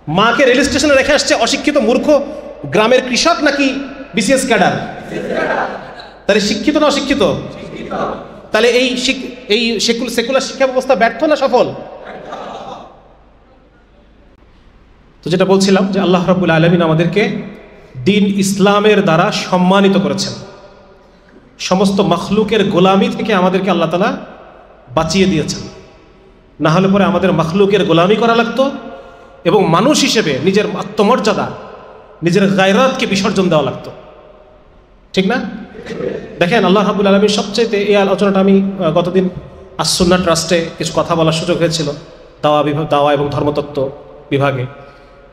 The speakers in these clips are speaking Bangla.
মাকে রেল স্টেশনে রেখে আসছে অশিক্ষিত মূর্খ গ্রামের কৃষক নাকি বিসিএস ক্যাডার? তাহলে শিক্ষিত না অশিক্ষিত? তাহলে এই সেকুলার শিক্ষা ব্যবস্থা ব্যর্থ না সফল? তো যেটা বলছিলাম যে আল্লাহ রাব্বুল আলামিন আমাদেরকে দিন ইসলামের দ্বারা সম্মানিত করেছেন। সমস্ত মখলুকের গোলামি থেকে আমাদেরকে আল্লাহ তাআলা বাঁচিয়ে দিয়েছেন। না হলে পরে আমাদের মখলুকের গোলামি করা লাগতো এবং মানুষ হিসেবে নিজের আত্মমর্যাদা, নিজের গায়রাতকে বিসর্জন দেওয়া লাগতো। ঠিক না? দেখেন আল্লাহ রাব্বুল আলামিন সবচেয়ে, এই আলোচনাটা আমি গতদিন আস-সুন্নাহ ট্রাস্টে কিছু কথা বলার সুযোগ হয়েছিল দাওয়া এবং ধর্মতত্ত্ব বিভাগে।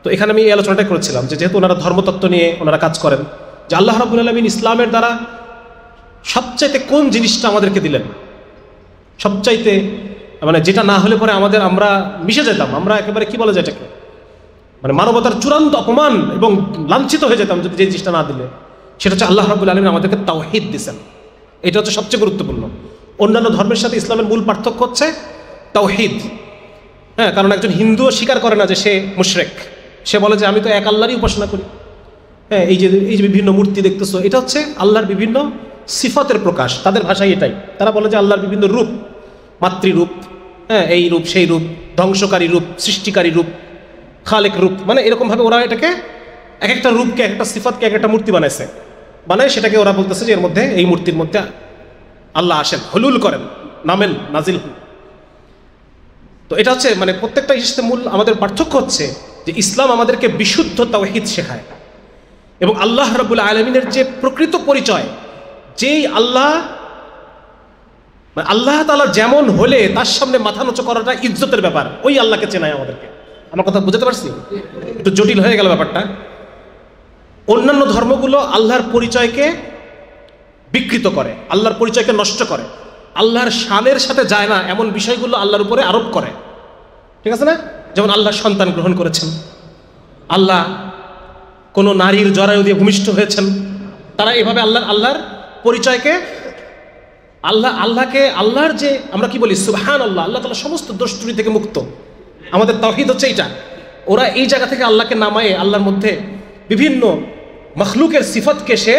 তো এখানে আমি এই আলোচনাটা করেছিলাম যে যেহেতু ওনারা ধর্মতত্ত্ব নিয়ে ওনারা কাজ করেন, যে আল্লাহ রাব্বুল আলামিন ইসলামের দ্বারা সবচাইতে কোন জিনিসটা আমাদেরকে দিলেন, সবচাইতে মানে যেটা না হলে পরে আমরা মিশে যেতাম, আমরা একেবারে কি বলা যায় এটাকে, মানে মানবতার চূড়ান্ত অপমান এবং লাঞ্ছিত হয়ে যেতাম যদি যে জিনিসটা না দিলে, সেটা হচ্ছে আল্লাহ রাব্বুল আলামিন আমাদেরকে তাওহীদ দিয়েছেন। এটা হচ্ছে সবচেয়ে গুরুত্বপূর্ণ। অন্যান্য ধর্মের সাথে ইসলামের মূল পার্থক্য হচ্ছে তাওহীদ। হ্যাঁ, কারণ একজন হিন্দুও স্বীকার করে না যে সে মুশরিক, সে বলে যে আমি তো এক আল্লাহরই উপাসনা করি। হ্যাঁ, এই যে বিভিন্ন মূর্তি দেখতেছো, এটা হচ্ছে আল্লাহর বিভিন্ন সিফাতের প্রকাশ, তাদের ভাষায় এটাই। তারা বলে যে আল্লাহর বিভিন্ন রূপ, মাতৃরূপ, হ্যাঁ এই রূপ সেই রূপ, ধ্বংসকারী রূপ, সৃষ্টিকারী রূপ, খালেক রূপ, মানে এরকমভাবে ওরা এটাকে এক একটা রূপকে, এক একটা সিফাতকে এক একটা মূর্তি বানাইছে, বানায় সেটাকে ওরা বলতেছে যে এর মধ্যে, এই মূর্তির মধ্যে আল্লাহ আসেন, হুলুল করেন, নামেন, নাজিল হুন। তো এটা হচ্ছে মানে প্রত্যেকটা ইসলামে মূল আমাদের পার্থক্য হচ্ছে যে ইসলাম আমাদেরকে বিশুদ্ধ তাওহীদ শেখায় এবং আল্লাহ রাব্বুল আলামিনের যে প্রকৃত পরিচয়, যেই আল্লাহ তাআলা যেমন হলে তার সামনে মাথা নত করাটা ইজ্জতের ব্যাপার, ওই আল্লাহকে চেনায় আমাদেরকে। আমার কথা বুঝতে পারছি? একটু জটিল হয়ে গেল ব্যাপারটা। অন্যান্য ধর্মগুলো আল্লাহর পরিচয়কে বিকৃত করে, আল্লাহর পরিচয়কে নষ্ট করে, আল্লাহর শানের সাথে যায় না এমন বিষয়গুলো আল্লাহর উপরে আরোপ করে। ঠিক আছে না? যেমন আল্লাহ সন্তান গ্রহণ করেছেন, আল্লাহ কোনো নারীর জরায়ু দিয়ে ভূমিষ্ঠ হয়েছেন। তারা এভাবে আল্লাহর পরিচয়কে, আল্লাহর যে আমরা কি বলি সুবহানাল্লাহ, আল্লাহ তাআলা সমস্ত দোষ ত্রুটি থেকে মুক্ত। আমাদের তাওহীদ হচ্ছে এইটা। ওরা এই জায়গা থেকে আল্লাহকে নামায়ে আল্লাহর মধ্যে বিভিন্ন মখলুকের সিফাতকে সে,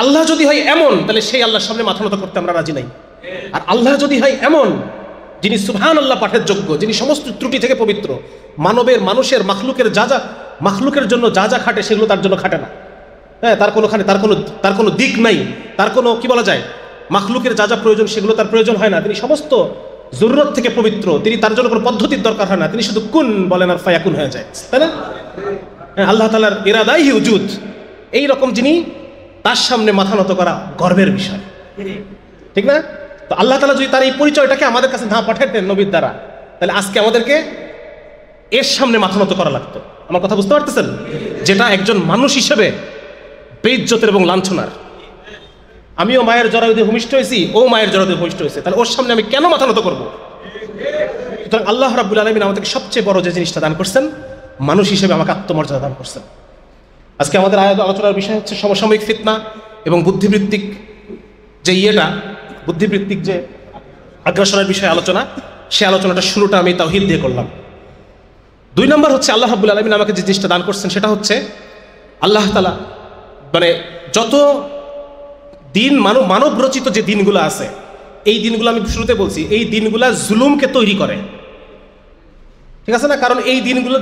আল্লাহ যদি হয় এমন তাহলে সেই আল্লাহর সামনে মাথা নত করতে আমরা রাজি নাই। আর আল্লাহ যদি হয় এমন যিনি সুবহানাল্লাহ পাঠের যোগ্য, যিনি সমস্ত ত্রুটি থেকে পবিত্র, মানুষের মখলুকের জন্য যা যা খাটে সেগুলো তার জন্য খাটে না। হ্যাঁ, তার কোনো দিক নাই, তার কোনো কি বলা যায়, মখলুকের যা যা প্রয়োজন সেগুলো তার প্রয়োজন হয় না। তিনি সমস্ত জরুরত থেকে পবিত্র, তিনি তার জন্য কোনো পদ্ধতির দরকার হয় না, তিনি শুধু কুন বলেন আর ফায়াকুন হয়ে যায়, তাই না? হ্যাঁ, আল্লাহ তাআলার ইরাদাই উজুদ, এইরকম যিনি, তার সামনে মাথা নত করা গর্বের বিষয়। ঠিক না? তো আল্লাহ তাআলা যদি তার এই পরিচয়টাকে আমাদের কাছে না পাঠাতেন নবীর দ্বারা, তাহলে আজকে আমাদেরকে এর সামনে মাথা নত করা লাগতো। আমার কথা বুঝতে পারতেছেন? যেটা একজন মানুষ হিসেবে বেইজ্জতের এবং লাঞ্ছনার। আমিও মায়ের জরায়ু দিয়ে ভূমিষ্ঠ হয়েছি, ও মায়ের জরায়ু দিয়ে ভূমিষ্ঠ হয়েছে, তাহলে ওর সামনে আমি কেন মাথা নত করবো? সুতরাং আল্লাহ রাব্বুল আলামিন আমাদেরকে সবচেয়ে বড় যে জিনিসটা দান করছেন, মানুষ হিসেবে আমাকে আত্মমর্যাদা দান করছেন। আজকে আমাদের আলোচনার বিষয় হচ্ছে সমসাময়িক ফিতনা এবং বুদ্ধিবৃত্তিক যে আগ্রাসনের বিষয়ে আলোচনা। সে আলোচনাটা শুরুটা আমি তাওহীদ দিয়ে করলাম। 2 নম্বর হচ্ছে আল্লাহ রাব্বুল আলামিন আমাকে যে জিনিসটা দান করছেন সেটা হচ্ছে আল্লাহ তাআলা মানে যত দিন মানব রচিত যে দিনগুলো আছে, এই দিনগুলো আমি শুরুতে বলছি, এই দিনগুলা জুলুমকে তৈরি করে। ঠিক আছে না? কারণ এই দিনগুলো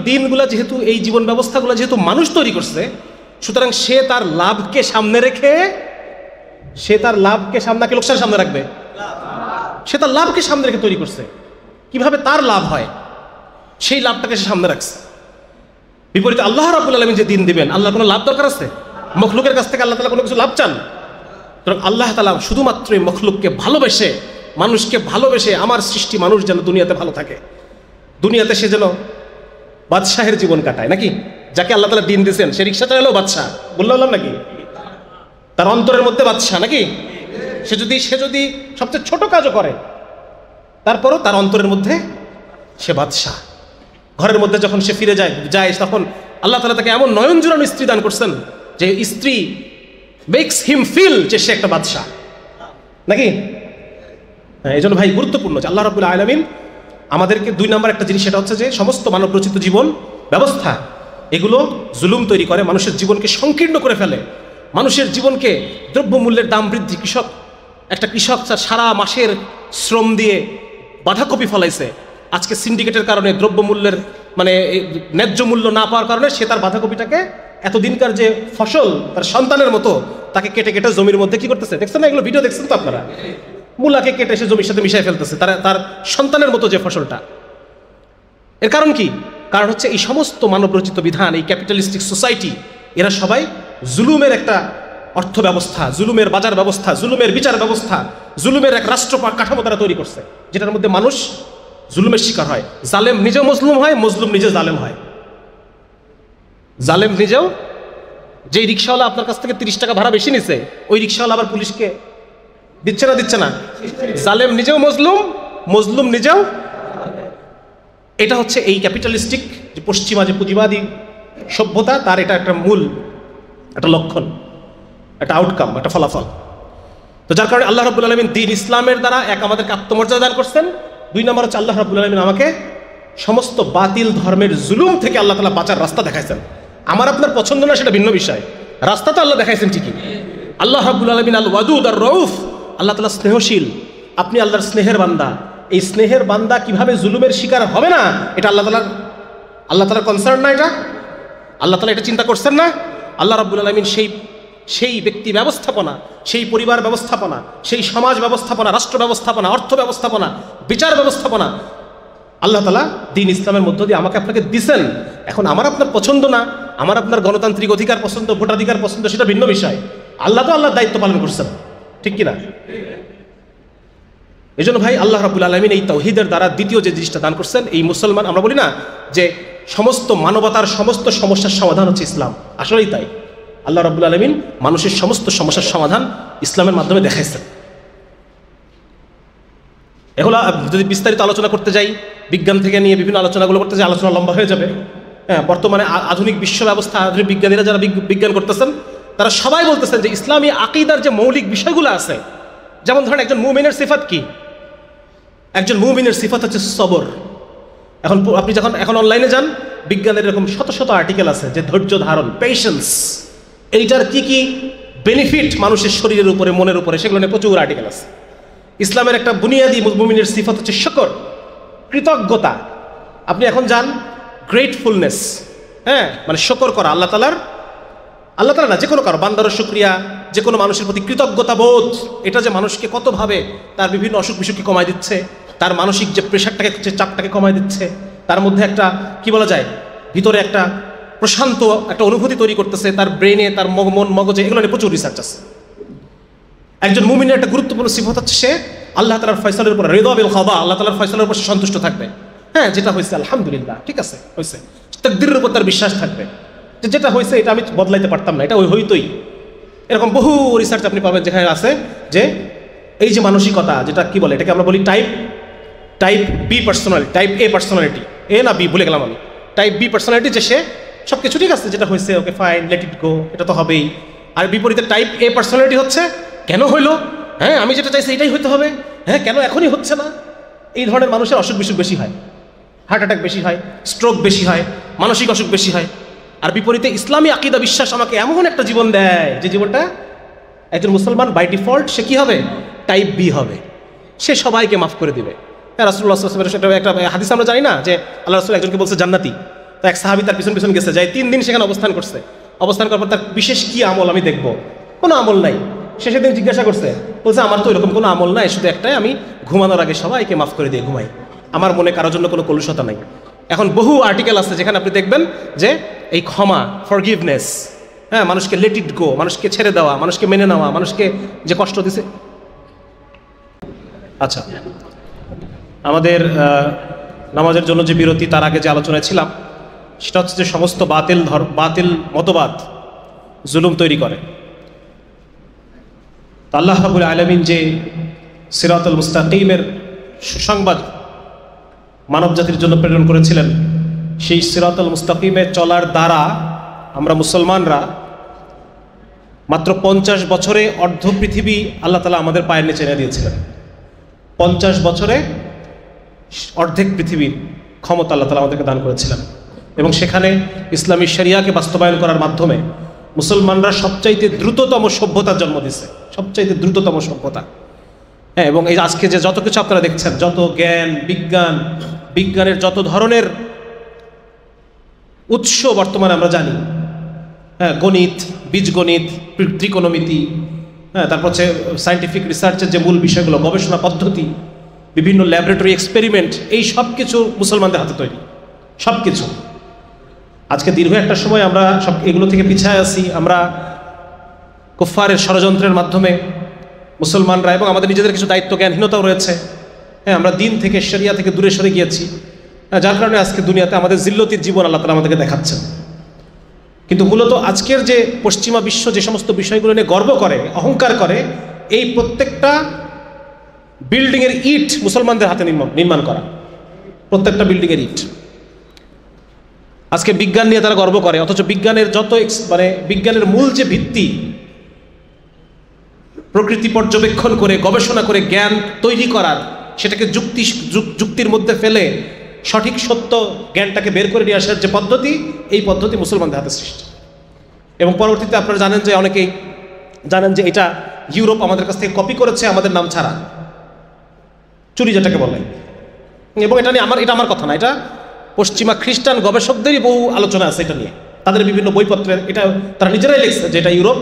যেহেতু, এই জীবন ব্যবস্থাগুলো যেহেতু মানুষ তৈরি করছে, সুতরাং সে তার লাভকে সামনে রেখে, নাকি লোকসানের সামনে রাখবে? সে তার লাভকে সামনে রেখে তৈরি করছে। কিভাবে তার লাভ হয় সেই লাভটাকে সে সামনে রাখছে। বিপরীতে আল্লাহ রাব্বুল আলামিন যে দিন দিবেন, আল্লাহর কোনো লাভ দরকার আছে? মখলুকের কাছ থেকে আল্লাহ তাআলা কোনো কিছু লাভ চান? সুতরাং আল্লাহ তাআলা শুধুমাত্র এই মখলুককে ভালোবেসে, মানুষকে ভালোবেসে, আমার সৃষ্টি মানুষ যেন দুনিয়াতে ভালো থাকে, দুনিয়াতে সে যেন বাদশাহের জীবন কাটায়, নাকি? যাকে আল্লাহ তাআলা দিন দিয়েছেন সে রিকশা চালালেও বাদশাহ, বললাম নাকি? তার অন্তরের মধ্যে বাদশাহ, নাকি? সে যদি সবচেয়ে ছোট কাজও করে, তারপরও তার অন্তরের মধ্যে সে বাদশাহ। ঘরের মধ্যে যখন সে ফিরে যায় তখন আল্লাহ তাআলা তাকে এমন নয়ন জুড়ানো স্ত্রী দান করছেন যে স্ত্রী মেক্স হিম ফিল যে সে একটা বাদশাহ, নাকি? হ্যাঁ, এই জন্য ভাই গুরুত্বপূর্ণ যে আল্লাহ রাব্বুল আলামিন আমাদেরকে 2 নম্বর একটা জিনিস, সেটা হচ্ছে যে সমস্ত মানব রচিত জীবন ব্যবস্থা এগুলো জুলুম তৈরি করে, মানুষের জীবনকে সংকীর্ণ করে ফেলে, মানুষের জীবনকে দ্রব্যমূল্যের দাম বৃদ্ধি, একটা কৃষক সারা মাসের শ্রম দিয়ে বাঁধাকপি ফলাইছে, আজকে সিন্ডিকেটের কারণে দ্রব্যমূল্যের মানে ন্যায্য মূল্য না পাওয়ার কারণে সে তার বাঁধাকপিটাকে এতদিনকার যে ফসল তার সন্তানের মতো তাকে কেটে কেটে জমির মধ্যে কি করতেছে, দেখছেন না এগুলো ভিডিও দেখছেন তো আপনারা, মূলাকে কেটে এসে জমির সাথে মিশাই ফেলতেছে তার সন্তানের মতো যে ফসলটা। এর কারণ কি? কারণ হচ্ছে এই সমস্ত মানব রচিত বিধান, এই ক্যাপিটালিস্টিক সোসাইটি, এরা সবাই জুলুমের একটা অর্থ ব্যবস্থা, জুলুমের বাজার ব্যবস্থা, জুলুমের বিচার ব্যবস্থা, জুলুমের এক রাষ্ট্র কাঠামো তারা তৈরি করছে, যেটার মধ্যে মানুষ জুলুমের শিকার হয়। জালেম নিজেও মজলুম হয়, মজলুম নিজে জালেম হয়। জালেম নিজেও, যেই রিক্সাওয়ালা আপনার কাছ থেকে 30 টাকা ভাড়া বেশি নিছে, ওই রিক্সাওয়ালা আবার পুলিশকে দিচ্ছে না দিচ্ছে না, জালেম নিজেও মজলুম, মজলুম নিজেও। এটা হচ্ছে এই ক্যাপিটালিস্টিক যে পশ্চিমা যে পুঁজিবাদী সভ্যতা, তার এটা একটা মূল একটা লক্ষণ, একটা আউটকাম, একটা ফলাফল। তো যার কারণে আল্লাহ রাব্বুল আলামিন দ্বীন ইসলামের দ্বারা এক আমাদেরকে আত্মমর্যাদা দান করছেন, 2 নম্বর হচ্ছে আল্লাহ রাব্বুল আলামিন আমাকে সমস্ত বাতিল ধর্মের জুলুম থেকে আল্লাহ তাআলা বাঁচার রাস্তা দেখাইছেন। আমার আপনার পছন্দ না সেটা ভিন্ন বিষয়, রাস্তা তো আল্লাহ দেখাইছেন ঠিকই। আল্লাহ রাব্বুল আলামিন আল ওয়াদুদ আর রউফ, আল্লাহ তাআলা স্নেহশীল, আপনি আল্লাহর স্নেহের বান্দা। এই স্নেহের বান্দা কিভাবে জুলুমের শিকার হবে না, এটা আল্লাহ তাআলার কনসার্ন না, এটা আল্লাহ তাআলা এটা চিন্তা করছেন না। আল্লাহ রাব্বুল আলামিন সেই ব্যক্তি ব্যবস্থাপনা, সেই পরিবার ব্যবস্থাপনা, সেই সমাজ ব্যবস্থাপনা, রাষ্ট্র ব্যবস্থাপনা, অর্থ ব্যবস্থাপনা, বিচার ব্যবস্থাপনা আল্লাহ তাআলা দ্বীন ইসলামের মধ্য দিয়ে আমাকে আপনাকে দিছেন। এখন আমার আপনার পছন্দ না, আমার আপনার গণতান্ত্রিক অধিকার পছন্দ, ভোটাধিকার পছন্দ, সেটা ভিন্ন বিষয়। আল্লাহ তো আল্লাহর দায়িত্ব পালন করছেন, ঠিক কিনা? এই জন্য ভাই আল্লাহ রাব্বুল আলামিন এই তাওহীদের দ্বারা দ্বিতীয় যে জিনিসটা দান করছেন, এই মুসলমান, আমরা বলি না যে সমস্ত মানবতার সমস্ত সমস্যার সমাধান হচ্ছে ইসলাম, আসলেই তাই। আল্লাহ রাব্বুল আলামিন মানুষের সমস্ত সমস্যার সমাধান ইসলামের মাধ্যমে দেখাইছেন। এগুলো যদি বিস্তারিত আলোচনা করতে যাই, বিজ্ঞান থেকে নিয়ে বিভিন্ন আলোচনাগুলো করতে যাই, আলোচনা লম্বা হয়ে যাবে। হ্যাঁ, বর্তমানে আধুনিক বিশ্ব ব্যবস্থা, আধুনিক বিজ্ঞানীরা যারা বিজ্ঞান করতেছেন, তারা সবাই বলতেছেন যে ইসলামী আকীদার যে মৌলিক বিষয়গুলো আছে, যেমন ধরেন একজন মুমিনের সিফাত কি? একজন মুমিনের সিফাত হচ্ছে সবর। আপনি যখন এখন অনলাইনে যান, বিজ্ঞানের এরকম শত শত আর্টিকেল আছে যে ধৈর্য ধারণ, পেশেন্স, এইটার কি কি বেনিফিট মানুষের শরীরের উপরে, মনের উপরে, সেগুলো নিয়ে প্রচুর আর্টিকেল আছে। ইসলামের একটা বুনিয়াদী মুমিনের সিফাত হচ্ছে শুকর, কৃতজ্ঞতা। আপনি এখন যান, গ্রেটফুলনেস, হ্যাঁ, মানে শুকর করা আল্লাহ তাআলা না, যে কোনো কারো বান্দার শুকরিয়া, যে কোনো মানুষের প্রতি কৃতজ্ঞতা বোধ, এটা যে মানুষকে কতভাবে তার বিভিন্ন অসুখ বিসুখকে কমায় দিচ্ছে, তার মানসিক যে প্রেশারটাকে, যে চাপটাকে কমায় দিচ্ছে, তার মধ্যে একটা কি বলা যায়, ভিতরে একটা প্রশান্ত একটা অনুভূতি তৈরি করতেছে, তার ব্রেনে, তার মন মগজে, এগুলো নিয়ে প্রচুর রিসার্চ আছে। একজন মুমিনের একটা গুরুত্বপূর্ণ সিফত হচ্ছে সে আল্লাহ তাআলার ফয়সালার উপর রিদা বিল কাদা, আল্লাহ তাআলার ফয়সালার উপর সন্তুষ্ট থাকবে। হ্যাঁ, যেটা হয়েছে আলহামদুলিল্লাহ, ঠিক আছে, হয়েছে। তাকদীরের উপর তার বিশ্বাস থাকবে যে যেটা হয়েছে এটা আমি বদলাইতে পারতাম না, এটা হইতোই। এরকম বহু রিসার্চ আপনি পাবেন যেখানে আছে যে এই যে মানসিকতা, যেটা কি বলে, এটাকে আমরা বলি type B personality, type A personality, A না বি ভুলে গেলাম আমি, টাইপ বি পার্সোনালিটি, যে সে সব কিছু ঠিক আছে, যেটা হয়েছে ওকে ফাইন, লেট ইট গো, এটা তো হবেই। আর বিপরীতে টাইপ এ পার্সোনালিটি হচ্ছে কেন হইলো, হ্যাঁ আমি যেটা চাইছি এটাই হইতে হবে, হ্যাঁ কেন এখনই হচ্ছে না। এই ধরনের মানুষের অসুখ বিসুখ বেশি হয়, হার্ট অ্যাটাক বেশি হয়, স্ট্রোক বেশি হয়, মানসিক অসুখ বেশি হয়। আর বিপরীতে ইসলামী আকীদা বিশ্বাস আমাকে এমন একটা জীবন দেয় যে জীবনটা একজন মুসলমান বাই ডিফল্ট সে কি হবে, টাইপ বি হবে, সে সবাইকে মাফ করে দিবে। রাসূলুল্লাহ সাল্লাল্লাহু আলাইহি ওয়াসাল্লাম একটা হাদিস আমরা জানি না যে আল্লাহ রাসূল একজনকে বলছে জান্নাতি, তো এক সাহাবী তার পিছন পিছন গেছে, যায় 3 দিন সেখানে অবস্থান করছে। অবস্থান করার পর তার বিশেষ কি আমল আমি দেখবো, কোনো আমল নাই। শেষের দিন জিজ্ঞাসা করছে, বলছে আমার তো এরকম কোনো আমল নাই, শুধু একটাই, আমি ঘুমানোর আগে সবাইকে মাফ করে দিয়ে ঘুমাই, আমার মনে কারোর জন্য কোনো কলুষতা নাই। এখন বহু আর্টিকেল আছে যেখানে আপনি দেখবেন যে এই ক্ষমা, ফরগিভনেস, হ্যাঁ, মানুষকে লেট ইট গো, মানুষকে ছেড়ে দেওয়া, মানুষকে মেনে নেওয়া, মানুষকে যে কষ্ট দিছে। আচ্ছা, আমাদের নামাজের জন্য যে বিরতি, তার আগে যে আলোচনায় ছিলাম সেটা হচ্ছে যে সমস্ত বাতিল মতবাদ জুলুম তৈরি করে। আল্লাহ রাব্বুল আলামিন যে সিরাতুল মুস্তাকিমের সুসংবাদ মানব জাতির জন্য প্রেরণ করেছিলেন, সেই সিরাতুল মুস্তাকিমে চলার দ্বারা আমরা মুসলমানরা মাত্র 50 বছরে অর্ধ পৃথিবী আল্লাহ তাআলা আমাদের পায়ের নিচে এনে দিয়েছিলেন। 50 বছরে অর্ধেক পৃথিবীর ক্ষমতা আল্লাহ তাআলা আমাদেরকে দান করেছিলেন, এবং সেখানে ইসলামী শরিয়াকে বাস্তবায়ন করার মাধ্যমে মুসলমানরা সবচাইতে দ্রুততম সভ্যতার জন্ম দিচ্ছে, সবচাইতে দ্রুততম সভ্যতা। হ্যাঁ, এবং এই আজকে যে যত কিছু আপনারা দেখছেন, যত জ্ঞান বিজ্ঞানের যত ধরনের উৎস বর্তমানে আমরা জানি, হ্যাঁ, গণিত, বীজগণিত, ত্রিকোণমিতি, হ্যাঁ, তারপর হচ্ছে সায়েন্টিফিক রিসার্চের যে মূল বিষয়গুলো, গবেষণা পদ্ধতি, বিভিন্ন ল্যাবরেটরি এক্সপেরিমেন্ট, এই সব কিছু মুসলমানদের হাতে তৈরি, সব কিছু। আজকে দীর্ঘ একটা সময় আমরা সব এগুলো থেকে পিছায় আছি। আমরা কুফফারের ষড়যন্ত্রের মাধ্যমে মুসলমানরা, এবং আমাদের নিজেদের কিছু দায়িত্ব জ্ঞানহীনতাও রয়েছে, হ্যাঁ, আমরা দিন থেকে শরিয়া থেকে দূরে সরে গিয়েছি, যার কারণে আজকে দুনিয়াতে আমাদের জিল্লতির জীবন আল্লাহ তাআলা আমাদেরকে দেখাচ্ছেন। কিন্তু মূলত আজকের যে পশ্চিমা বিশ্ব যে সমস্ত বিষয়গুলো নিয়ে গর্ব করে, অহংকার করে, এই প্রত্যেকটা বিল্ডিংয়ের ইট মুসলমানদের হাতে নির্মাণ করা, প্রত্যেকটা বিল্ডিংয়ের ইট। আজকে বিজ্ঞান নিয়ে তারা গর্ব করে, অথচ বিজ্ঞানের যত বিজ্ঞানের মূল যে ভিত্তি, প্রকৃতি পর্যবেক্ষণ করে গবেষণা করে জ্ঞান তৈরি করার, সেটাকে যুক্তির মধ্যে ফেলে সঠিক সত্য জ্ঞানটাকে বের করে নিয়ে আসার যে পদ্ধতি, এই পদ্ধতি মুসলমানদের হাতে সৃষ্টি। এবং পরবর্তীতে আপনারা জানেন যে, অনেকেই জানেন যে এটা ইউরোপ আমাদের কাছ থেকে কপি করেছে আমাদের নাম ছাড়া, চুরি যেটাকে বলে। এবং এটা নিয়ে এটা আমার কথা না, এটা পশ্চিমা খ্রিস্টান গবেষকদেরই বহু আলোচনা আছে এটা নিয়ে, তাদের বিভিন্ন বইপত্রের, এটা তারা নিজেরাই লিখছে যে এটা ইউরোপ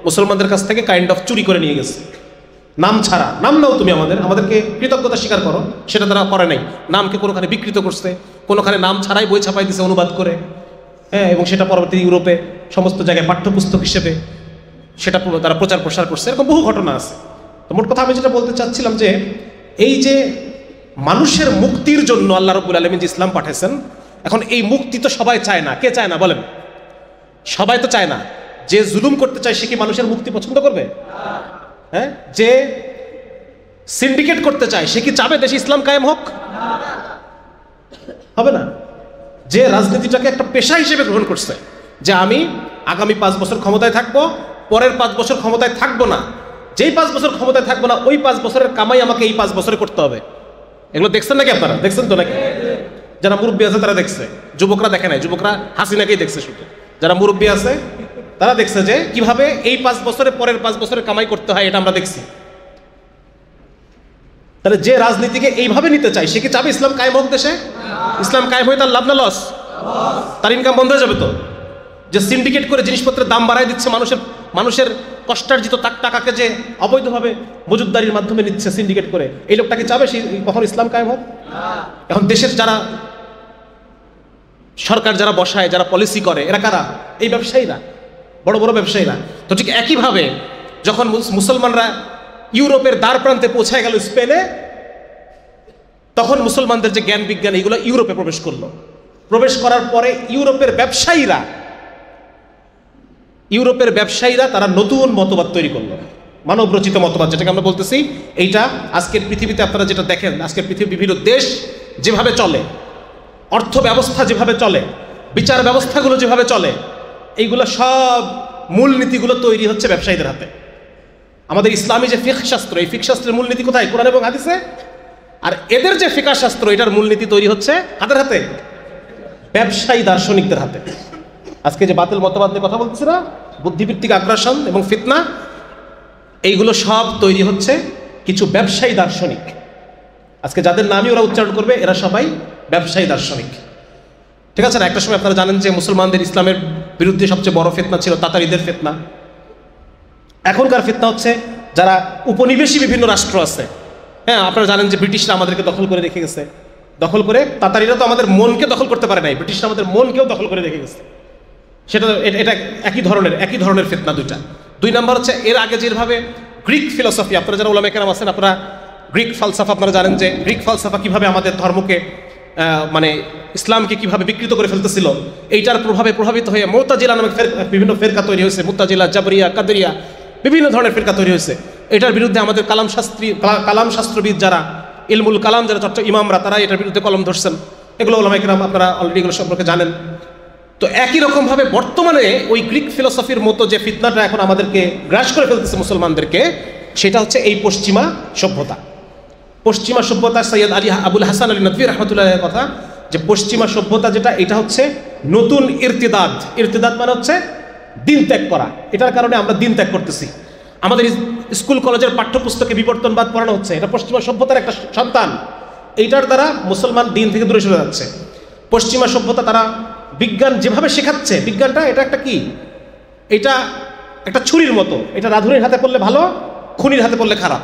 মুসলমানদের কাছ থেকে কাইন্ড অফ চুরি করে নিয়ে গেছে, নাম ছাড়া। নাম নাও তুমি, আমাদেরকে কৃতজ্ঞতা স্বীকার করো, সেটা তারা করে নাই। নামকে কোনোখানে বিকৃত করছে, কোনোখানে নাম ছাড়াই বই ছাপাই দিছে অনুবাদ করে, হ্যাঁ, এবং সেটা পরবর্তী ইউরোপে সমস্ত জায়গায় পাঠ্যপুস্তক হিসেবে সেটা তারা প্রচার প্রসার করছে। এরকম বহু ঘটনা আছে। তো মোট কথা আমি যেটা বলতে চাচ্ছিলাম যে, এই যে মানুষের মুক্তির জন্য আল্লাহ রাব্বুল আলামিন যে ইসলাম পাঠাইছেন, এখন এই মুক্তি তো সবাই চায় না। কে চায় না বলেন? সবাই তো চায় না। যে জুলুম করতে চায় সে কি মানুষের মুক্তি পছন্দ করবে? হ্যাঁ, যে সিন্ডিকেট করতে চায় সে কি চাবে দেশে ইসলাম কায়েম হোক? হবে না। যে রাজনীতিটাকে একটা পেশা হিসেবে গ্রহণ করছে, যে আমি আগামী 5 বছর ক্ষমতায় থাকবো, পরের 5 বছর ক্ষমতায় থাকবো না, যেই 5 বছর ক্ষমতায় থাকবো না ওই 5 বছরের কামাই আমাকে এই 5 বছরে করতে হবে। এগুলো দেখছেন নাকি আপনারা? দেখছেন তো নাকি? যারা মুরব্বী আছে তারা দেখছে, যুবকরা দেখে নাই, যুবকরা হাসিনাকেই দেখছে শুধু। যারা মুরব্বী আছে তারা দেখছে যে কিভাবে এই 5 বছরে পরের 5 বছরে কামাই করতে হয়, এটা আমরা দেখছি। তাহলে যে রাজনীতিকে এইভাবে নিতে চায় সে কি চাবে ইসলাম কায়েম হোক দেশে? ইসলাম কায়েম হয়ে তার লাভ না লস? তার ইনকাম বন্ধ হয়ে যাবে তো। যে সিন্ডিকেট করে জিনিসপত্রের দাম বাড়ায় দিচ্ছে, মানুষের কষ্টার্জিত টাকাকে যে অবৈধভাবে মজুদদারির মাধ্যমে নিচ্ছে সিন্ডিকেট করে, এই লোকটা কি চাবে সে কখন ইসলাম কায়েম হোক? এখন দেশের যারা সরকার যারা বসায়, যারা পলিসি করে, এরা কারা? এই ব্যবসায়ীরা, বড় বড় ব্যবসায়ীরা। তো ঠিক একইভাবে যখন মুসলমানরা ইউরোপের দ্বার প্রান্তে পৌঁছায় গেল স্পেনে, তখন মুসলমানদের যে জ্ঞান বিজ্ঞান এগুলো ইউরোপে প্রবেশ করলো। প্রবেশ করার পরে ইউরোপের ব্যবসায়ীরা তারা নতুন মতবাদ তৈরি করলো, মানবরচিত মতবাদ যেটাকে আমরা বলতেছি। এইটা আজকের পৃথিবীতে আপনারা যেটা দেখেন, আজকের পৃথিবীর বিভিন্ন দেশ যেভাবে চলে, অর্থ ব্যবস্থা যেভাবে চলে, বিচার ব্যবস্থাগুলো যেভাবে চলে, এইগুলো সব মূলনীতিগুলো তৈরি হচ্ছে ব্যবসায়ীদের হাতে। আমাদের ইসলামী যে ফিকহ শাস্ত্র, এই ফিকহ শাস্ত্রের মূলনীতি কোথায়? কোরআন এবং হাদিসে। আর এদের যে ফিকহ শাস্ত্র, এটার মূলনীতি তৈরি হচ্ছে কাদের হাতে? ব্যবসায়ী দার্শনিকদের হাতে। আজকে যে বাতিল মতবাদ নিয়ে কথা বলতেছি না, বুদ্ধিবৃত্তিক আগ্রাসন এবং ফিতনা, এইগুলো সব তৈরি হচ্ছে কিছু ব্যবসায়ী দার্শনিক। আজকে যাদের নামই ওরা উচ্চারণ করবে, এরা সবাই ব্যবসায়ী দার্শনিক। ঠিক আছে না? একটা সময় আপনারা জানেন যে মুসলমানদের ইসলামের বিরুদ্ধে সবচেয়ে বড় ফিতনা ছিল তাতারিদের ফিতনা। এখনকার ফিতনা হচ্ছে যারা উপনিবেশী বিভিন্ন রাষ্ট্র আছে। হ্যাঁ, আপনারা জানেন যে ব্রিটিশরা আমাদেরকে দখল করে রেখে গেছে, দখল করে। তাতারিরা তো আমাদের মনকে দখল করতে পারে নাই, ব্রিটিশরা আমাদের মনকেও দখল করে রেখে গেছে। এটা একই ধরনের ফিতনা দুইটা। 2 নম্বর হচ্ছে এর আগে যেভাবে গ্রিক ফিলসফি, আপনারা যারা উলামায়ে কেরাম আছেন, আপনারা গ্রিক ফালসাফা আপনারা জানেন যে গ্রিক ফালসাফা কিভাবে আমাদের ধর্মকে ইসলামকে কিভাবে বিকৃত করে ফেলতেছিল। এইটার প্রভাবে প্রভাবিত হয়ে মুতাজিলা নামক বিভিন্ন ফেরকা তৈরি হয়েছে। মুতাজিলা, জাবরিয়া, কাদেরিয়া, বিভিন্ন ধরনের ফেরকা তৈরি হয়েছে। এটার বিরুদ্ধে আমাদের কালাম শাস্ত্রবিদ যারা, ইলমুল কালাম যারা ইমামরা, তারা এটার বিরুদ্ধে কলম ধরছেন। এগুলো উলামায়ে কেরাম আপনারা অলরেডি এগুলো সম্পর্কে জানেন। তো একই রকমভাবে বর্তমানে ওই গ্রিক ফিলসফির মতো যে ফিতনাটা এখন আমাদেরকে গ্রাস করে ফেলতেছে মুসলমানদেরকে, সেটা হচ্ছে এই পশ্চিমা সভ্যতা। পশ্চিমা সভ্যতা, সৈয়দ আলী আবুল হাসান আলী নদভী রহমতুল্লাহের কথা, যে পশ্চিমা সভ্যতা যেটা, এটা হচ্ছে নতুন ইরতিদাদ। ইরতিদাদ মানে হচ্ছে দিন ত্যাগ করা। এটার কারণে আমরা দিন ত্যাগ করতেছি। আমাদের স্কুল কলেজের পাঠ্যপুস্তকে বিবর্তনবাদ পড়ানো হচ্ছে, এটা পশ্চিমা সভ্যতার একটা সন্তান। এইটার দ্বারা মুসলমান দিন থেকে দূরে সরে যাচ্ছে। পশ্চিমা সভ্যতা তারা বিজ্ঞান যেভাবে শেখাচ্ছে, বিজ্ঞানটা এটা একটা কি, এটা একটা ছুরির মতো। এটা রাধুনির হাতে পড়লে ভালো, খুনির হাতে পড়লে খারাপ।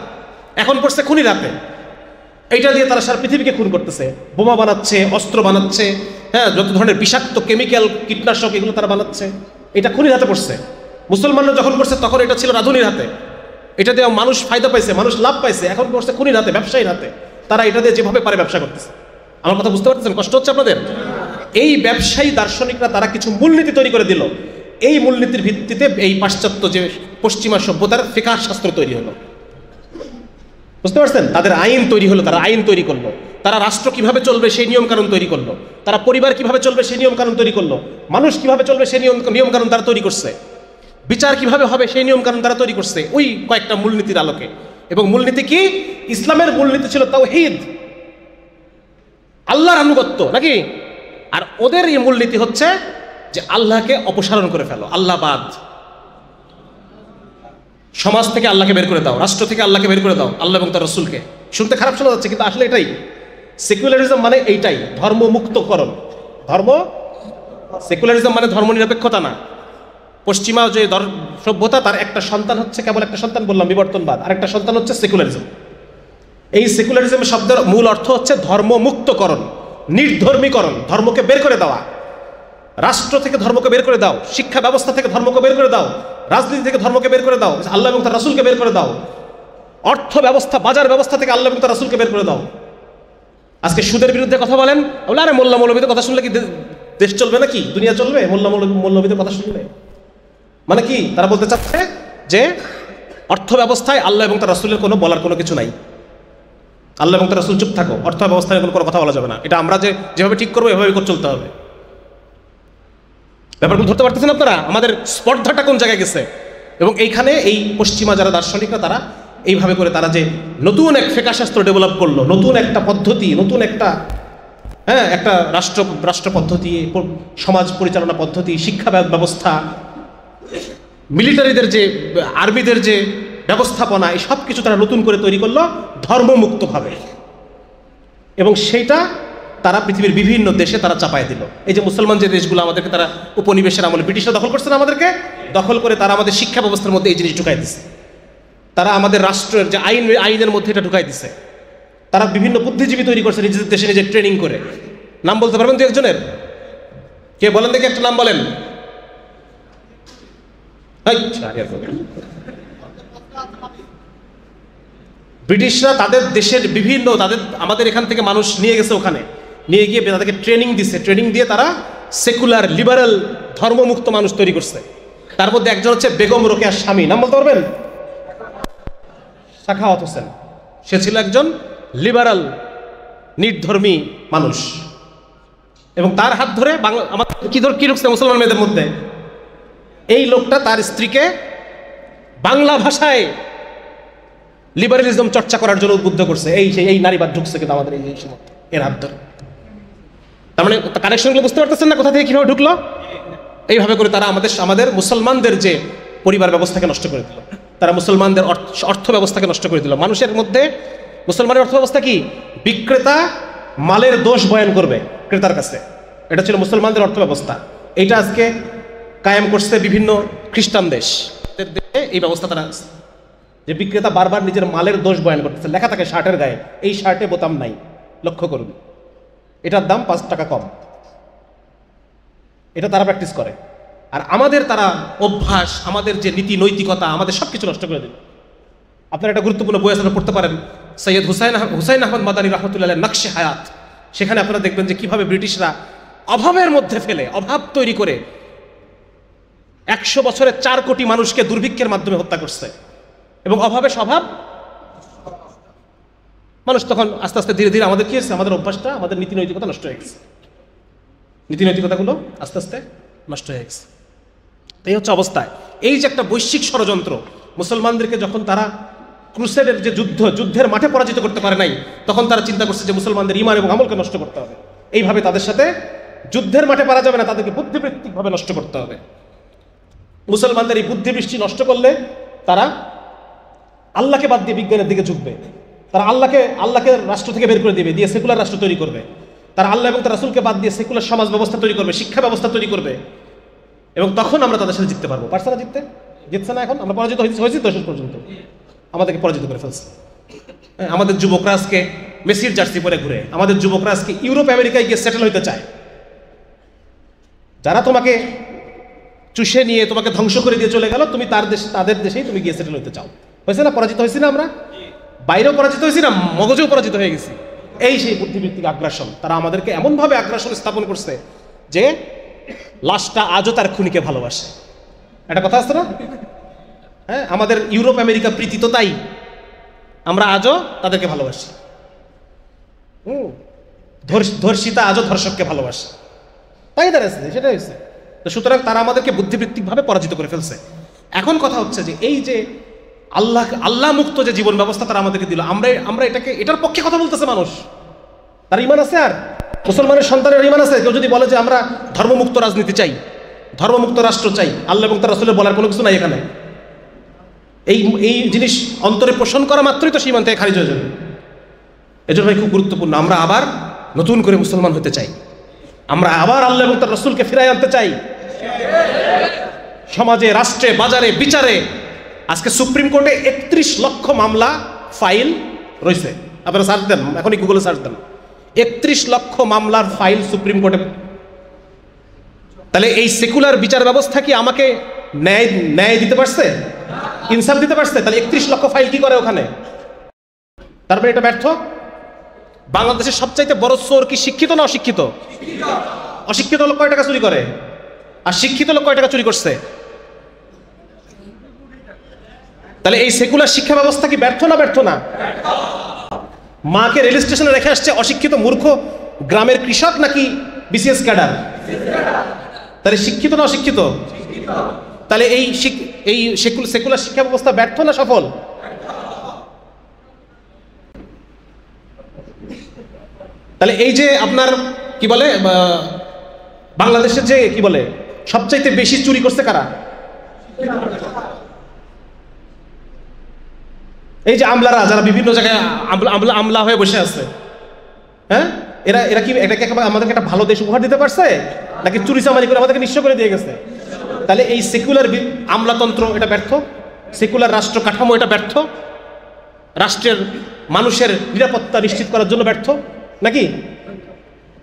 এখন পড়ছে খুনির হাতে, এইটা দিয়ে তারা সারা পৃথিবীকে খুন করতেছে, বোমা বানাচ্ছে, অস্ত্র বানাচ্ছে, হ্যাঁ, যত ধরনের বিষাক্ত কেমিক্যাল, কীটনাশক, এগুলো তারা বানাচ্ছে। এটা খুনির হাতে পড়ছে। মুসলমানরা যখন করছে তখন এটা ছিল রাধুনির হাতে, এটা দিয়ে মানুষ ফায়দা পাইছে, মানুষ লাভ পাইছে। এখন পড়ছে খুনির হাতে, ব্যবসায়ীর হাতে। তারা এটা দিয়ে যেভাবে পারে ব্যবসা করতেছে। আমার কথা বুঝতে পারতেছেন? কষ্ট হচ্ছে আপনাদের? এই ব্যবসায়ী দার্শনিকরা তারা কিছু মূলনীতি তৈরি করে দিল। এই মূলনীতির ভিত্তিতে এই পাশ্চাত্য যে পশ্চিমা সভ্যতার ফিকাহ শাস্ত্র তৈরি হলো। বুঝতে পারছেন? তাদের আইন তৈরি হলো, তারা আইন তৈরি করলো। তারা রাষ্ট্র কিভাবে চলবে সেই নিয়ম কানুন তৈরি করলো। তারা পরিবার কিভাবে চলবে সেই নিয়ম কানুন তৈরি করলো। মানুষ কিভাবে চলবে সেই নিয়ম কানুন তারা তৈরি করছে। বিচার কিভাবে হবে সেই নিয়ম কানুন তারা তৈরি করছে ওই কয়েকটা মূলনীতির আলোকে। এবং মূলনীতি কি? ইসলামের মূলনীতি ছিল তাওহীদ, আল্লাহর আনুগত্য, নাকি? আর ওদের এই মূলনীতি হচ্ছে যে আল্লাহকে অপসারণ করে ফেলো, আল্লাহবাদ। সমাজ থেকে আল্লাহকে বের করে দাও, রাষ্ট্র থেকে আল্লাহকে বের করে দাও, আল্লাহ এবং তার রসুলকে। শুনতে খারাপ শোনা যাচ্ছে, কিন্তু আসলে এটাই সেকুলারিজম মানে। এইটাই ধর্মমুক্তকরণ। সেকুলারিজম মানে ধর্ম নিরপেক্ষতা না। পশ্চিমা যে সভ্যতা, তার একটা সন্তান হচ্ছে, কেবল একটা সন্তান বললাম, বিবর্তনবাদ। আর একটা সন্তান হচ্ছে সেকুলারিজম। এই সেকুলারিজমের শব্দের মূল অর্থ হচ্ছে ধর্মমুক্তকরণ, নির্ধর্মীকরণ, ধর্মকে বের করে দেওয়া। রাষ্ট্র থেকে ধর্মকে বের করে দাও, শিক্ষা ব্যবস্থা থেকে ধর্মকে বের করে দাও, রাজনীতি থেকে ধর্মকে বের করে দাও, আল্লাহ এবং তার রাসূলকে বের করে দাও, অর্থ ব্যবস্থা, বাজার ব্যবস্থা থেকে আল্লাহ এবং তার রাসূলকে বের করে দাও। আজকে সুদের বিরুদ্ধে কথা বলেন, বলে আরে মোল্লা মৌলবীদের কথা শুনলে কি দেশ চলবে নাকি, দুনিয়া চলবে? মোল্লা মৌলবীদের কথা শুনলে মানে কি? তারা বলতে চাচ্ছে যে অর্থ ব্যবস্থায় আল্লাহ এবং তার রাসূলের কোনো বলার কোনো কিছু নাই। আল্লাহ এবং তার রাসূল চুপ থাকো, অর্থ ব্যবস্থায় কোনো কথা বলা যাবে না। এটা আমরা যেভাবে ঠিক করবো এভাবে করে চলতে হবে। ব্যাপারগুলো ধরতে পারতেছেন আপনারা? আমাদের স্পর্ধাটা কোন জায়গায় গেছে? এবং এইখানে এই পশ্চিমা যারা দার্শনিকরা, তারা এইভাবে করে তারা যে নতুন এক ফিকহশাস্ত্র ডেভেলপ করলো, নতুন একটা পদ্ধতি, নতুন একটা একটা রাষ্ট্র পদ্ধতি, সমাজ পরিচালনা পদ্ধতি, শিক্ষা ব্যবস্থা, মিলিটারিদের যে, আর্মিদের যে ব্যবস্থাপনা, এই সব কিছু তারা নতুন করে তৈরি করলো ধর্মমুক্তভাবে। এবং সেইটা তারা পৃথিবীর বিভিন্ন দেশে তারা চাপায় দিল। এই যে মুসলমান যে দেশগুলো, আমাদেরকে তারা উপনিবেশের আমলে ব্রিটিশরা দখল করছে না, আমাদেরকে দখল করে তারা আমাদের শিক্ষা ব্যবস্থার মধ্যে এই জিনিস ঢুকাই দিছে। তারা আমাদের রাষ্ট্রের যে আইনের মধ্যে এটা ঢুকাই দিছে। তারা বিভিন্ন বুদ্ধিজীবী তৈরি করছে নিজেদের দেশে, নিজের ট্রেনিং করে। নাম বলতে পারবেন দু একজনের? কে বলেন দেখি, একটা নাম বলেন। ব্রিটিশরা তাদের দেশের বিভিন্ন, আমাদের এখান থেকে মানুষ নিয়ে গেছে, ওখানে নিয়ে গিয়ে তাদেরকে ট্রেনিং দিছে। ট্রেনিং দিয়ে তারা সেকুলার, লিবারেল, ধর্মমুক্ত মানুষ তৈরি করছে। তার মধ্যে একজন হচ্ছে বেগম রোকেয়ার স্বামী, নাম বলতে পারবেন? সাখাওয়াত হোসেন। সে ছিল একজন লিবারাল, নির্ধর্মী মানুষ। এবং তার হাত ধরে আমাদের কি ঢুকছে মুসলমান মেয়েদের মধ্যে? এই লোকটা তার স্ত্রীকে বাংলা ভাষায় লিবারেলিজম চর্চা করার জন্য উদ্বুদ্ধ করছে। এই নারীবাদ ঢুকছে কিন্তু আমাদের এই সময় এর হাত ধরে। তার মানে কানেকশনগুলো বুঝতে পারতেছেন না কোথা থেকে কিভাবে ঢুকলো? এইভাবে করে তারা আমাদের মুসলমানদের যে পরিবার ব্যবস্থাকে নষ্ট করে দিল। তারা মুসলমানদের অর্থ ব্যবস্থাকে নষ্ট করে দিল। মানুষের মধ্যে মুসলমানের অর্থ ব্যবস্থা কি? বিক্রেতা মালের দোষ বয়ান করবে ক্রেতার কাছে, এটা ছিল মুসলমানদের অর্থ ব্যবস্থা। এইটা আজকে কায়েম করছে বিভিন্ন খ্রিস্টান দেশ। এই ব্যবস্থা তারা, যে বিক্রেতা বারবার নিজের মালের দোষ বয়ান করতেছে, লেখা থাকে শার্টের গায়ে, এই শার্টে বোতাম নাই, লক্ষ্য করুন, এটার দাম 5 টাকা কম। এটা তারা প্র্যাকটিস করে। আর আমাদের তারা অভ্যাস, আমাদের যে নীতি নৈতিকতা, আমাদের সব কিছু নষ্ট করে দিল। আপনারা একটা গুরুত্বপূর্ণ বই আপনারা পড়তে পারেন, সৈয়দ হুসাইন আহমদ মাদানী রহমতুল্লাহ নকশে হায়াত। সেখানে আপনারা দেখবেন যে কিভাবে ব্রিটিশরা অভাবের মধ্যে ফেলে, অভাব তৈরি করে 100 বছরে 4 কোটি মানুষকে দুর্ভিক্ষের মাধ্যমে হত্যা করছে। এবং অভাবে স্বভাব মানুষ তখন আস্তে আস্তে ধীরে ধীরে আমাদের কি হচ্ছে, আমাদের অভ্যাসটা, আমাদের নীতি নৈতিকতা নষ্ট হয়ে গেছে। নীতি নৈতিকতাগুলো আস্তে আস্তে নষ্ট হয়ে গেছে। এই হচ্ছে অবস্থায়। এই যে একটা বৈশ্বিক ষড়যন্ত্র, মুসলমানদেরকে যখন তারা ক্রুসেডের যে যুদ্ধের মাঠে পরাজিত করতে পারে নাই, তখন তারা চিন্তা করছে যে মুসলমানদের ঈমান এবং আমলকে নষ্ট করতে হবে। এইভাবে তাদের সাথে যুদ্ধের মাঠে পারা যাবে না, তাদেরকে বুদ্ধিবৃত্তিকভাবে নষ্ট করতে হবে। মুসলমানদের এই বুদ্ধিবৃষ্টি নষ্ট করলে তারা আল্লাহকে বাদ দিয়ে বিজ্ঞানের দিকে ঝুঁকবে। তারা আল্লাহকে রাষ্ট্র থেকে বের করে দিবে, দিয়ে সেকুলার রাষ্ট্র তৈরি করবে। তারা আল্লাহ এবং তার রাসূলকে বাদ দিয়ে সেকুলার সমাজ ব্যবস্থা তৈরি করবে, শিক্ষা ব্যবস্থা তৈরি করবে, এবং তখন আমরা তাদের সাথে জিততে পারবো। পারছে না জিতছে না? এখন আমরা পরাজিত হয়েছি তো শেষ পর্যন্ত, আমাদেরকে পরাজিত করে ফেলছে। আমাদের যুবকরা আজকে মেসির জার্সি পরে ঘুরে, আমাদের যুবকরা আজকে ইউরোপ আমেরিকায় গিয়ে সেটেল হইতে চায়। যারা তোমাকে চুষে নিয়ে তোমাকে ধ্বংস করে দিয়ে চলে গেল, তুমি তাদের দেশেই তুমি গিয়ে সেটেল হইতে চাও। হয়েছে না? পরাজিত হয়েছি না আমরা? বাইরেও পরাজিত হয়েছি না, মগজেও পরাজিত হয়ে গেছি। এই সেই বুদ্ধিবৃত্তিক আগ্রাসন, তারা আমাদেরকে এমনভাবে আগ্রাসন স্থাপন করছে যে লাশটা আজও তার খুনিকে ভালোবাসে। একটা কথা আছে না? হ্যাঁ, আমাদের ইউরোপ আমেরিকা প্রীতি তো তাই, আমরা আজও তাদেরকে ভালোবাসি। ধর্ষিতা আজও ধর্ষককে ভালোবাসে, তাই দাঁড়াচ্ছে, সেটাই হয়েছে। তো সুতরাং তারা আমাদেরকে বুদ্ধিবৃত্তিকভাবে পরাজিত করে ফেলছে। এখন কথা হচ্ছে যে এই যে আল্লাহ মুক্ত যে জীবন ব্যবস্থা তারা আমাদেরকে দিল, আমরা এটার পক্ষে কথা বলতেছে মানুষ। তার ঈমান আছে? আর মুসলমানের সন্তানের ঈমান আছে? কেউ যদি বলে যে আমরা ধর্মমুক্ত রাজনীতি চাই, ধর্মমুক্ত রাষ্ট্র চাই, আল্লাহ এবং তার রাসূলের বলার কোনো কিছু নাই এখানে। এই জিনিস অন্তরে পোষণ করা মাত্রই তো সীমান্ত থেকে খারিজ হয়ে যাবে। এজন্য খুব গুরুত্বপূর্ণ, আমরা আবার নতুন করে মুসলমান হতে চাই, আমরা আবার আল্লাহ এবং তার রাসূলকে ফিরায় আনতে চাই সমাজে, রাষ্ট্রে, বাজারে, বিচারে। আজকে সুপ্রিম কোর্টে 31 লক্ষ মামলা ফাইল রয়েছে। আপনারা সার্চ দেন, এখনই গুগলে সার্চ দেন, 31 লক্ষ মামলার ফাইল সুপ্রিম কোর্টে। তাহলে এই সেকুলার বিচার ব্যবস্থা কি আমাকে ন্যায় দিতে পারছে, ইনসাফ দিতে পারছে? তাহলে 31 লক্ষ ফাইল কি করে ওখানে? তারপরে এটা ব্যর্থ। বাংলাদেশের সবচাইতে বড় চোর কি শিক্ষিত না অশিক্ষিত? অশিক্ষিত লোক কয় টাকা চুরি করে, আর শিক্ষিত লোক কয় টাকা চুরি করছে? তাহলে এই সেকুলার শিক্ষা ব্যবস্থা কি ব্যর্থ না? মাকে রেল স্টেশনে রেখে আসছে অশিক্ষিত মূর্খ গ্রামের কৃষক নাকি বিসিএস ক্যাডার? তাহলে শিক্ষিত না অশিক্ষিত? তাহলে এই সেকুলার শিক্ষা ব্যবস্থা ব্যর্থ না সফল? তাহলে এই যে আপনার কি বলে বাংলাদেশের যে কি বলে সবচাইতে বেশি চুরি করছে কারা? এই যে আমলারা, যারা বিভিন্ন জায়গায় আমলা হয়ে বসে আছে, হ্যাঁ, এটাকে আমাদেরকে একটা ভালো দেশ উপহার দিতে পারছে, নাকি চুরি চামারি করে আমাদেরকে নিঃস্ব করে দিয়ে গেছে? তাহলে এই সেকুলার আমলাতন্ত্র এটা ব্যর্থ, সেকুলার রাষ্ট্র কাঠামো এটা ব্যর্থ, রাষ্ট্রের মানুষের নিরাপত্তা নিশ্চিত করার জন্য ব্যর্থ নাকি?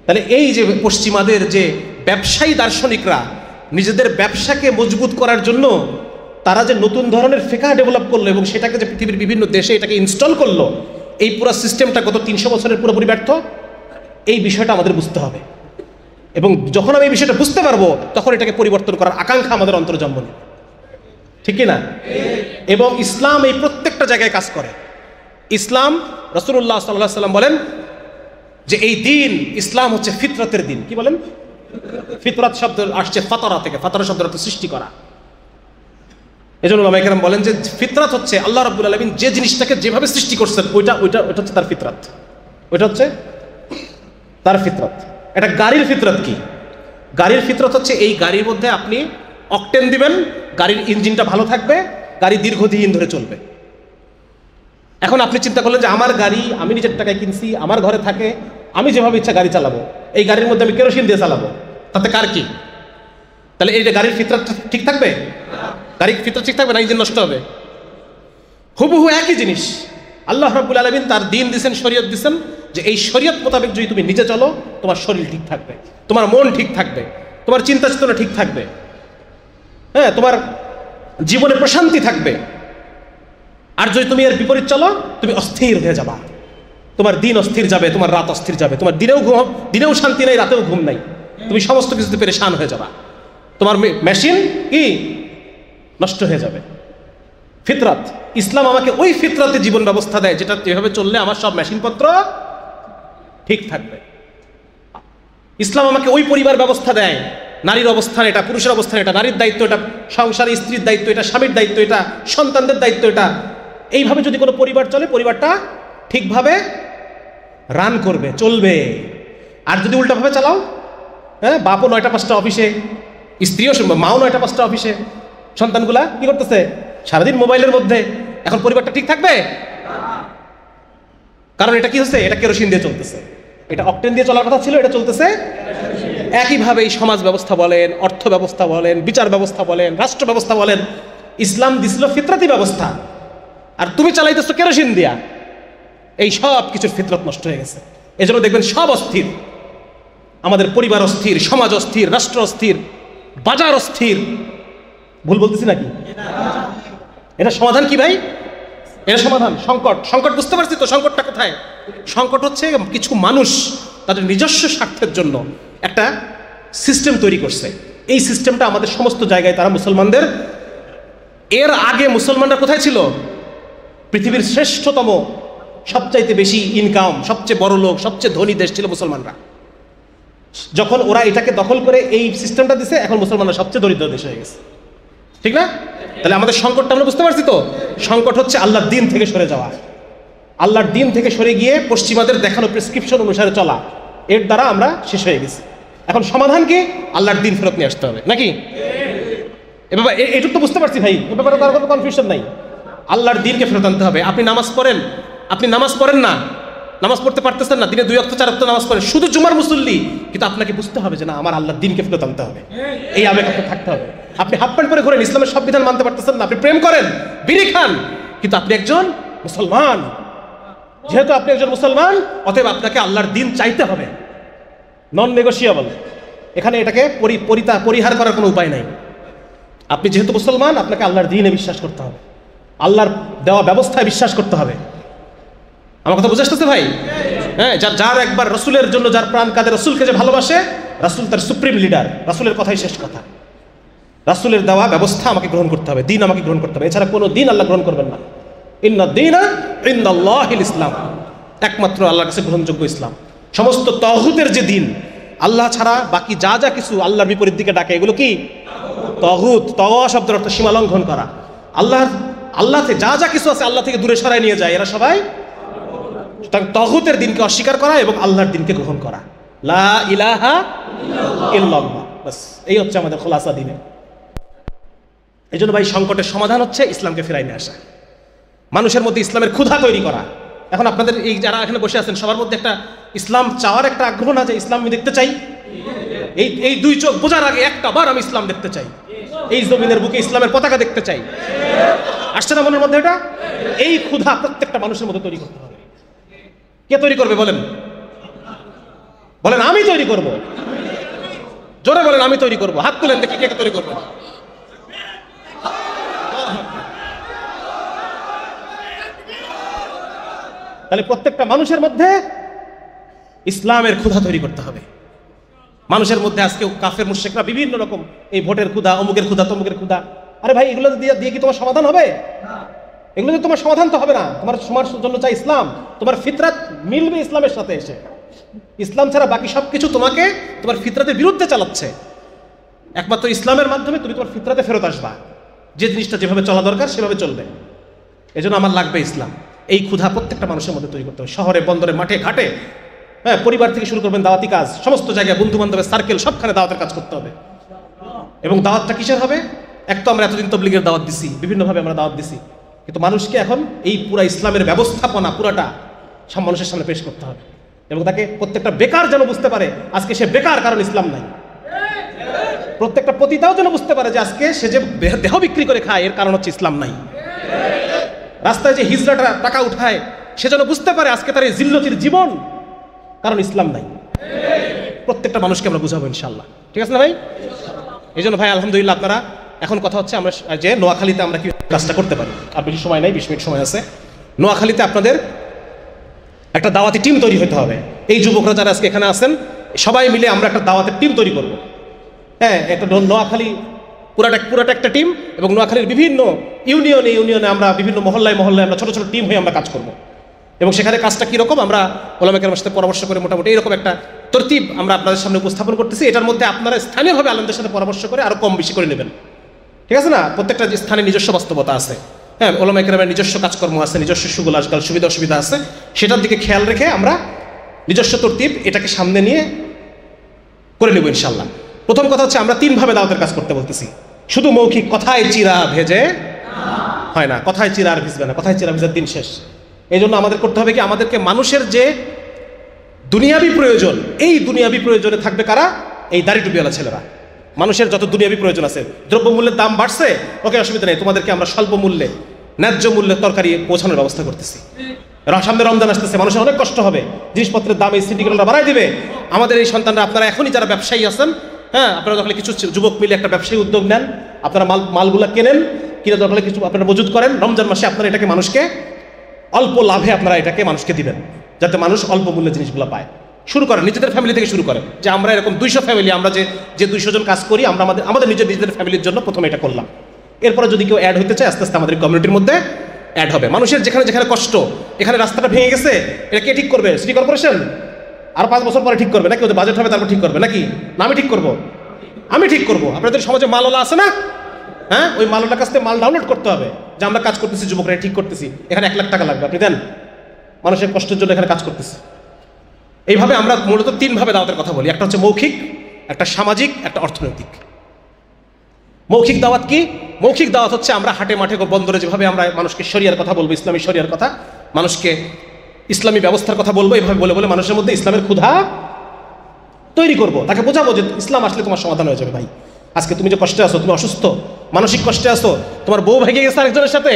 তাহলে এই যে পশ্চিমাদের যে ব্যবসায়ী দার্শনিকরা নিজেদের ব্যবসাকে মজবুত করার জন্য তারা যে নতুন ধরনের ফিকহ ডেভেলপ করলো এবং সেটাকে যে পৃথিবীর বিভিন্ন দেশে এটাকে ইনস্টল করলো, এই পুরো সিস্টেমটা গত 300 বছরের পুরোপুরি ব্যর্থ। এই বিষয়টা আমাদের বুঝতে হবে, এবং যখন আমি এই বিষয়টা বুঝতে পারবো তখন এটাকে পরিবর্তন করার আকাঙ্ক্ষা আমাদের অন্তরে জন্ম নেবে, ঠিক কি না? এবং ইসলাম এই প্রত্যেকটা জায়গায় কাজ করে। ইসলাম, রাসূলুল্লাহ সাল্লাল্লাহু আলাইহি ওয়াসাল্লাম বলেন যে এই দিন ইসলাম হচ্ছে ফিতরতের দিন। কি বলেন? ফিতরাত শব্দ আসছে ফাতারা থেকে, ফাতারা শব্দের অর্থ সৃষ্টি করা। এজন্য উলামায়ে কেরাম বলেন যে ফিতরাত হচ্ছে আল্লাহ রাব্বুল আলামিন যে জিনিসটাকে যেভাবে সৃষ্টি করছেন ওইটা হচ্ছে তার ফিতরাত, ওইটা হচ্ছে তার ফিতরাত। এটা গাড়ির ফিতরাত কি? গাড়ির ফিতরাত হচ্ছে এই গাড়ির মধ্যে আপনি অকটেন দিবেন, গাড়ির ইঞ্জিনটা ভালো থাকবে, গাড়ি দীর্ঘদিন ধরে চলবে। এখন আপনি চিন্তা করলেন যে আমার গাড়ি আমি নিজের টাকায় কিনছি, আমার ঘরে থাকে, আমি যেভাবে ইচ্ছা গাড়ি চালাবো, এই গাড়ির মধ্যে আমি কেরোসিন দিয়ে চালাবো, তাতে কার কি? তাহলে এই যে গাড়ির ফিতরাত ঠিক থাকবে? গাড়ির ফিতরাত ঠিক থাকবে না, ইঞ্জিন নষ্ট হবে। হুবহু একই জিনিস আল্লাহ রাব্বুল আলামিন তার দিন দিয়েছেন, শরীয়ত দিয়েছেন, যে এই শরীয়ত মোতাবেক যদি তুমি নিজে চলো তোমার শরীর ঠিক থাকবে, তোমার মন ঠিক থাকবে, তোমার চিন্তা চেতনা ঠিক থাকবে, হ্যাঁ, তোমার জীবনে প্রশান্তি থাকবে। আর যদি তুমি এর বিপরীত চলো তুমি অস্থির হয়ে যাবা, তোমার দিন অস্থির যাবে, তোমার রাত অস্থির যাবে, তোমার দিনেও শান্তি নাই, রাতেও ঘুম নাই, তুমি সমস্ত কিছুতে পেরেশান হয়ে যাবা, তোমার মেশিন কি নষ্ট হয়ে যাবে। ফিতরাত, ইসলাম আমাকে ওই ফিতরাতে জীবন ব্যবস্থা দেয় যেটা যেভাবে চললে আমার সব মেশিনপত্র ঠিক থাকবে। ইসলাম আমাকে ওই পরিবার ব্যবস্থা দেয়, নারীর অবস্থান এটা, পুরুষের অবস্থান এটা, নারীর দায়িত্ব এটা, সংসারে স্ত্রীর দায়িত্ব এটা, স্বামীর দায়িত্ব এটা, সন্তানদের দায়িত্ব এটা, এইভাবে যদি কোনো পরিবার চলে, পরিবারটা ঠিকভাবে রান করবে, চলবে। আর যদি উল্টাভাবে চালাও, হ্যাঁ, বাপও 9টা 5টা অফিসে, স্ত্রীও, মাও 9টা 5টা অফিসে, সন্তানগুলা কি করতেছে সারাদিন মোবাইলের মধ্যে, এখন পরিবারটা ঠিক থাকবে? কারণ এটা কি হচ্ছে, এটা কেরোসিন দিয়ে চলতেছে, এটা অকটেন দিয়ে চলার কথা ছিল, এটা চলতেছে। একইভাবে এই সমাজ ব্যবস্থা বলেন, অর্থ ব্যবস্থা বলেন, বিচার ব্যবস্থা বলেন, রাষ্ট্র ব্যবস্থা বলেন, ইসলাম দিছিল ফিতরাতি ব্যবস্থা, আর তুমি চালাইতেছো কেরোসিন দিয়া। এই সব কিছুর ফিতরত নষ্ট হয়ে গেছে। এজন্য দেখবেন সব অস্থির, আমাদের পরিবার অস্থির, সমাজ অস্থির, রাষ্ট্র অস্থির, বাজার অস্থির। ভুল বলতেছি নাকি? এটা সমাধান কি ভাই? এটা সমাধান সংকট। সংকট বুঝতে পারছি তো, সংকটটা কোথায়? সংকট হচ্ছে কিছু মানুষ তাদের নিজস্ব স্বার্থের জন্য একটা সিস্টেম তৈরি করছে। এই সিস্টেমটা আমাদের সমস্ত জায়গায় তারা মুসলমানদের, এর আগে মুসলমানরা কোথায় ছিল? পৃথিবীর শ্রেষ্ঠতম, সবচাইতে বেশি ইনকাম, সবচেয়ে বড় লোক, সবচেয়ে ধনী দেশ ছিল মুসলমানরা। যখন ওরা এটাকে দখল করে এই সিস্টেমটা দিছে, এখন মুসলমানরা সবচেয়ে দরিদ্র দেশ হয়ে গেছে, ঠিক না? তাহলে আমাদের সংকটটা আমরা বুঝতে পারছি তো। সংকট হচ্ছে আল্লাহর দিন থেকে সরে যাওয়া, আল্লাহর দিন থেকে সরে গিয়ে পশ্চিমাদের দেখানো প্রেসক্রিপশন অনুসারে চলা, এর দ্বারা আমরা শেষ হয়ে গেছি। এখন সমাধান কি? আল্লাহর দিন ফেরত নিয়ে আসতে হবে, নাকি? এবার এটুকু তো বুঝতে পারছি ভাই, এ ব্যাপারে তার কোনো কনফিউশন নাই। আল্লাহর দিনকে ফেরত আনতে হবে। আপনি নামাজ পড়েন, আপনি নামাজ পড়েন না, নামাজ পড়তে পারতেছেন না, দিনে 2 ওয়াক্ত 4 ওয়াক্ত নামাজ পড়েন, শুধু জুমার মুসল্লি, কিন্তু আপনাকে বুঝতে হবে যে না, আমার আল্লাহর দিনকে ফেরত আনতে হবে, এই আবেগ আপনার থাকতে হবে। আপনি হাফ প্যান্ট পরে ঘুরেন, ইসলামের সব বিধান মানতে পারতেছেন না, আপনি প্রেম করেন, বিড়ি খান, কিন্তু আপনি একজন মুসলমান। যেহেতু আপনি একজন মুসলমান, অতএব আপনাকে আল্লাহর দিন চাইতে হবে, নন নেগোশিয়েবল। এখানে এটাকে পরিহার করার কোনো উপায় নাই। আপনি যেহেতু মুসলমান, আপনাকে আল্লাহর দিনে বিশ্বাস করতে হবে, আল্লাহর দেওয়া ব্যবস্থায় বিশ্বাস করতে হবে। আমার কথা বুঝে আসতেছে ভাই? হ্যাঁ, যার একবার রসুলের জন্য যার প্রাণ কাঁদে, রসুলকে যে ভালোবাসে, রাসূল তার সুপ্রিম লিডার, রাসূলের কথাই শেষ কথা। রাসূলের দেওয়া ব্যবস্থা আমাকে গ্রহণ করতে হবে, দিন আমাকে গ্রহণ করতে হবে, এছাড়া কোনো দিন আল্লাহ গ্রহণ করবেন না। ইন্না দীনা ইনদাল্লাহিল ইসলাম, একমাত্র আল্লাহর কাছে গ্রহণযোগ্য ইসলাম। সমস্ত তাগুতের যে দিন, আল্লাহ ছাড়া বাকি যা যা কিছু আল্লাহর বিপরীত দিকে ডাকে, এগুলো কি তাগুত। তাওয়া শব্দের অর্থ সীমা লঙ্ঘন করা। আল্লাহ থেকে যা যা কিছু আছে আল্লাহ থেকে দূরে সরাই নিয়ে যায়, এরা সবাই তাগুতের দিনকে অস্বীকার করা এবং আল্লাহর দিনকে গ্রহণ করা। লা ইলাহা ইল্লাল্লাহ, বাস এই হচ্ছে আমাদের খোলাসা দিনে। এই জন্য ভাই, সংকটের সমাধান হচ্ছে ইসলামকে ফেরাই নিয়ে আসা, মানুষের মধ্যে ইসলামের ক্ষুধা তৈরি করা। এখন আপনাদের এই যারা এখানে বসে আছেন, সবার মধ্যে একটা ইসলাম চাওয়ার একটা আগ্রহ না, যে ইসলাম আমি দেখতে চাই, এই 2 চোখ বোঝার আগে একটা বার আমি ইসলাম দেখতে চাই, এই জমিনের বুকে ইসলামের পতাকা দেখতে চাই। আসছে না মনের মধ্যে এটা? এই ক্ষুধা প্রত্যেকটা মানুষের মধ্যে তৈরি করতে হবে। কে তৈরি করবে বলেন? বলেন আমি তৈরি করব। জোরে বলেন আমি তৈরি করব। হাত তুলেন দেখি কে কে তৈরি করবে। তাহলে প্রত্যেকটা মানুষের মধ্যে ইসলামের ক্ষুধা তৈরি করতে হবে। মানুষের মধ্যে আজকে কাফের মুশরিকরা বিভিন্ন রকম এই ভোটের ক্ষুধা, অমুকের ক্ষুধা, তমুকের ক্ষুধা। আরে ভাই, এগুলো দিয়ে কি তোমার সমাধান হবে? এগুলো দিয়ে তোমার সমাধান তো হবে না। তোমার জন্য চাই ইসলাম, তোমার ফিতরাত মিলবে ইসলামের সাথে এসে। ইসলাম ছাড়া বাকি সবকিছু তোমাকে তোমার ফিতরাতের বিরুদ্ধে চালাচ্ছে। একমাত্র ইসলামের মাধ্যমে তুমি তোমার ফিতরাতে ফেরত আসবা, যে জিনিসটা যেভাবে চলা দরকার সেভাবে চলবে। এজন্য আমার লাগবে ইসলাম। এই ক্ষুধা প্রত্যেকটা মানুষের মধ্যে তৈরি করতে হবে, শহরে, বন্দরে, মাঠে, ঘাটে, হ্যাঁ, পরিবার থেকে শুরু করবেন দাওয়াতি কাজ, সমস্ত জায়গায় বন্ধু বান্ধবের সার্কেল, সবখানে দাওয়াতের কাজ করতে হবে। এবং দাওয়াতটা কিসের হবে? এক তো আমরা এতদিন তবলিগের দাওয়াত দিছি, বিভিন্নভাবে আমরা দাওয়াত দিছি, কিন্তু মানুষকে এখন এই পুরা ইসলামের ব্যবস্থাপনা পুরাটা সব মানুষের সামনে পেশ করতে হবে। এবং তাকে প্রত্যেকটা বেকার যেন বুঝতে পারে আজকে সে বেকার, কারণ ইসলাম নাই। প্রত্যেকটা পতিতাও যেন বুঝতে পারে যে আজকে সে যে দেহ বিক্রি করে খায়, এর কারণ হচ্ছে ইসলাম নাই। রাস্তায় যে হিজড়াটা টাকা উঠায়, সে যেন বুঝতে পারে আজকে তার এই জিল্লতির জীবন, কারণ ইসলাম নাই। প্রত্যেকটা মানুষকে আমরা বুঝাবো ইনশাআল্লাহ, ঠিক আছে না ভাই? এই জন্য ভাই আলহামদুলিল্লাহ, আপনারা এখন কথা হচ্ছে আমরা যে নোয়াখালীতে আমরা কি কাজটা করতে পারি। আর বেশি সময় নাই, 20 মিনিট সময় আছে। নোয়াখালীতে আপনাদের একটা দাওয়াতি টিম তৈরি হতে হবে। এই যুবকরা যারা আজকে এখানে আছেন, সবাই মিলে আমরা একটা দাওয়াতের টিম তৈরি করব। হ্যাঁ, একটা নোয়াখালী পুরাটা একটা টিম, এবং নোয়াখালীর বিভিন্ন ইউনিয়নে আমরা বিভিন্ন মহল্লায় আমরা ছোট ছোট টিম হয়ে আমরা কাজ করব। এবং সেখানে কাজটা কীরকম আমরা ওলামা কেরামের সাথে পরামর্শ করে মোটামুটি এরকম একটা তরতিব আমরা আপনাদের সামনে উপস্থাপন করতেছি। এটার মধ্যে আপনারা স্থানীয়ভাবে আলেমদের সাথে পরামর্শ করে আরও কম বেশি করে নেবেন, ঠিক আছে না? প্রত্যেকটা স্থানে নিজস্ব বাস্তবতা আছে। হ্যাঁ, ওলামায়ে কেরামের নিজস্ব কাজকর্ম আছে, নিজস্ব সুগুল আজকাল সুবিধা অসুবিধা আছে, সেটার দিকে খেয়াল রেখে আমরা নিজস্ব তরতিব এটাকে সামনে নিয়ে করে নেব ইনশাল্লাহ। প্রথম কথা হচ্ছে আমরা তিনভাবে দাওয়াতের কাজ করতে বলতেছি। শুধু মৌখিক কথায় চিরা ভেজে হয় না, কথায় চিরা আর ভিজবে না, কথায় চিরা ভেজার দিন শেষ। এই জন্য আমাদের করতে হবে কি, আমাদেরকে মানুষের যে দুনিয়াবি প্রয়োজন, এই দুনিয়াবি প্রয়োজনে থাকবে কারা? এই দাড়ি টুপিওয়ালা ছেলেরা। মানুষের যত দুনিয়াবি প্রয়োজন আছে, দ্রব্যমূল্যের দাম বাড়ছে, ওকে অসুবিধা নেই, তোমাদেরকে আমরা স্বল্প মূল্যে ন্যায্য মূল্যে তরকারি পৌঁছানোর ব্যবস্থা করতেছি। সামনে রমজান আসতেছে, মানুষের অনেক কষ্ট হবে, জিনিসপত্রের দাম এই সিন্ডিকেটরা বাড়াই দিবে। আমাদের এই সন্তানরা, আপনারা এখনই যারা ব্যবসায়ী আছেন, হ্যাঁ, আপনারা যখন কিছু যুবক মিলে একটা ব্যবসায়ী উদ্যোগ নেন, আপনারা মালগুলা কেনেন, কিনে দরকার কিছু আপনারা মজুত করেন, রমজান মাসে আপনারা এটাকে মানুষকে অল্প লাভে আপনারা এটাকে মানুষকে দিবেন, যাতে মানুষ অল্প মূল্যে জিনিসগুলো পায়। শুরু করেন, নিজেদের ফ্যামিলি থেকে শুরু করেন, যে আমরা এরকম 200 ফ্যামিলি, আমরা যে 200 জন কাজ করি, আমরা আমাদের নিজেদের ফ্যামিলির জন্য প্রথমে এটা করলাম। এরপরে যদি কেউ অ্যাড হতে চায়, আস্তে আস্তে আমাদের কমিউনিটির মধ্যে অ্যাড হবে। মানুষের যেখানে যেখানে কষ্ট, এখানে রাস্তাটা ভেঙে গেছে, এটা কে ঠিক করবে? City corporation? আর 5 বছর পরে ঠিক করবে নাকি? ওদের বাজেট হবে তারপর ঠিক করবে নাকি? না, আমি ঠিক করবো, আমি ঠিক করবো। আপনাদের সমাজে মালওয়ালা আছে না? হ্যাঁ, ওই মালওয়ালার কাছ থেকে মাল ডাউনলোড করতে হবে যে আমরা কাজ করতেছি, যুবকরা ঠিক করতেছি, এখানে 1 লাখ টাকা লাগবে, আপনি দেন, মানুষের কষ্টের জন্য এখানে কাজ করতেছি। এইভাবে আমরা মূলত 3 ভাবে দাওয়াতের কথা বলি। একটা হচ্ছে মৌখিক, একটা সামাজিক, একটা অর্থনৈতিক। মৌখিক দাওয়াত কি? মৌখিক দাওয়াত হচ্ছে আমরা হাটে মাঠে বন্দরে যেভাবে আমরা মানুষকে শরিয়ার কথা বলবো, ইসলামী শরিয়ার কথা, মানুষকে ইসলামী ব্যবস্থার কথা বলবো, এইভাবে বলে বলে মানুষের মধ্যে ইসলামের ক্ষুধা তৈরি করব। তাকে বোঝাবো যে ইসলাম আসলে তোমার সমাধান হয়ে যাবে। ভাই, আজকে তুমি যে কষ্টে আছো, তুমি অসুস্থ, মানসিক কষ্টে আছো, তোমার বউ ভেঙে গেছে আরেকজনের সাথে,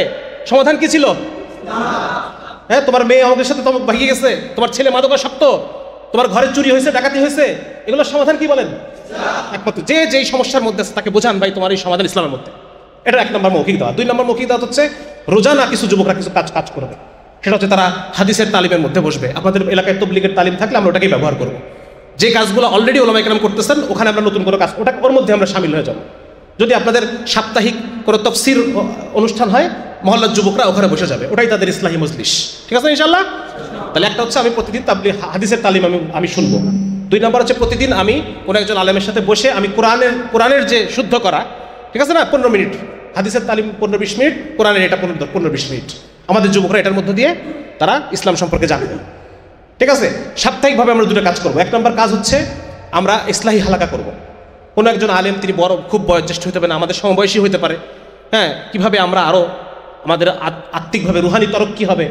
সমাধান কি ছিল? হ্যাঁ, তোমার মেয়ে আমাদের সাথে তোমাকে ভেঙে গেছে, তোমার ছেলে মাদকাসক্ত, তোমার ঘরে চুরি হয়েছে, ডাকাতি হয়েছে, এগুলোর সমাধান কি বলেন? একমাত্র যেই সমস্যার মধ্যে আছে তাকে বোঝান, ভাই তোমার এই সমাধান ইসলামের মধ্যে। এটা 1 নম্বর মৌখিক দাওয়াত। 2 নম্বর মৌখিক দাওয়াত হচ্ছে রোজানা কিছু যুবকরা কিছু কাজ করবে। সেটা হচ্ছে তারা হাদিসের তালিমের মধ্যে বসবে। আপনাদের এলাকায় তাবলীগের তালিম থাকলে আমরা ওটাকেই ব্যবহার করব। যে কাজগুলো অলরেডি ওলামায়ে কেরাম করতেছেন, ওখানে আমরা নতুন কোনো কাজ, ওর মধ্যে আমরা শামিল হয়ে যাব। যদি আপনাদের সাপ্তাহিক কোনো তাফসীর অনুষ্ঠান হয়, মহল্লার যুবকরা ওখানে বসে যাবে, ওটাই তাদের ইসলাহি মজলিস। ঠিক আছে ইনশাআল্লাহ? তাহলে একটা হচ্ছে আমি প্রতিদিন হাদিসের তালিম আমি শুনবো। 2 নম্বর হচ্ছে প্রতিদিন আমি কোনো একজন আলেমের সাথে বসে আমি কোরআনের যে শুদ্ধ করা, ঠিক আছে না, 15 মিনিট হাদিসের তালিম, 15-20 মিনিট, কোরআনের এটা 15-20 মিনিট, আমাদের যুবকরা এটার মধ্যে দিয়ে তারা ইসলাম সম্পর্কে জানবে। ঠিক আছে? সাপ্তাহিকভাবে আমরা 2টা কাজ করবো। 1 নম্বর কাজ হচ্ছে আমরা ইসলাহি হালাকা করব। কোনো একজন আলেম, তিনি বড় খুব বয়োজ্যেষ্ঠ হতে পারে না, আমাদের সমবয়সী হতে পারে, হ্যাঁ, কিভাবে আমরা আরও আমাদের আত্মিকভাবে রুহানি তরক্কি হবে,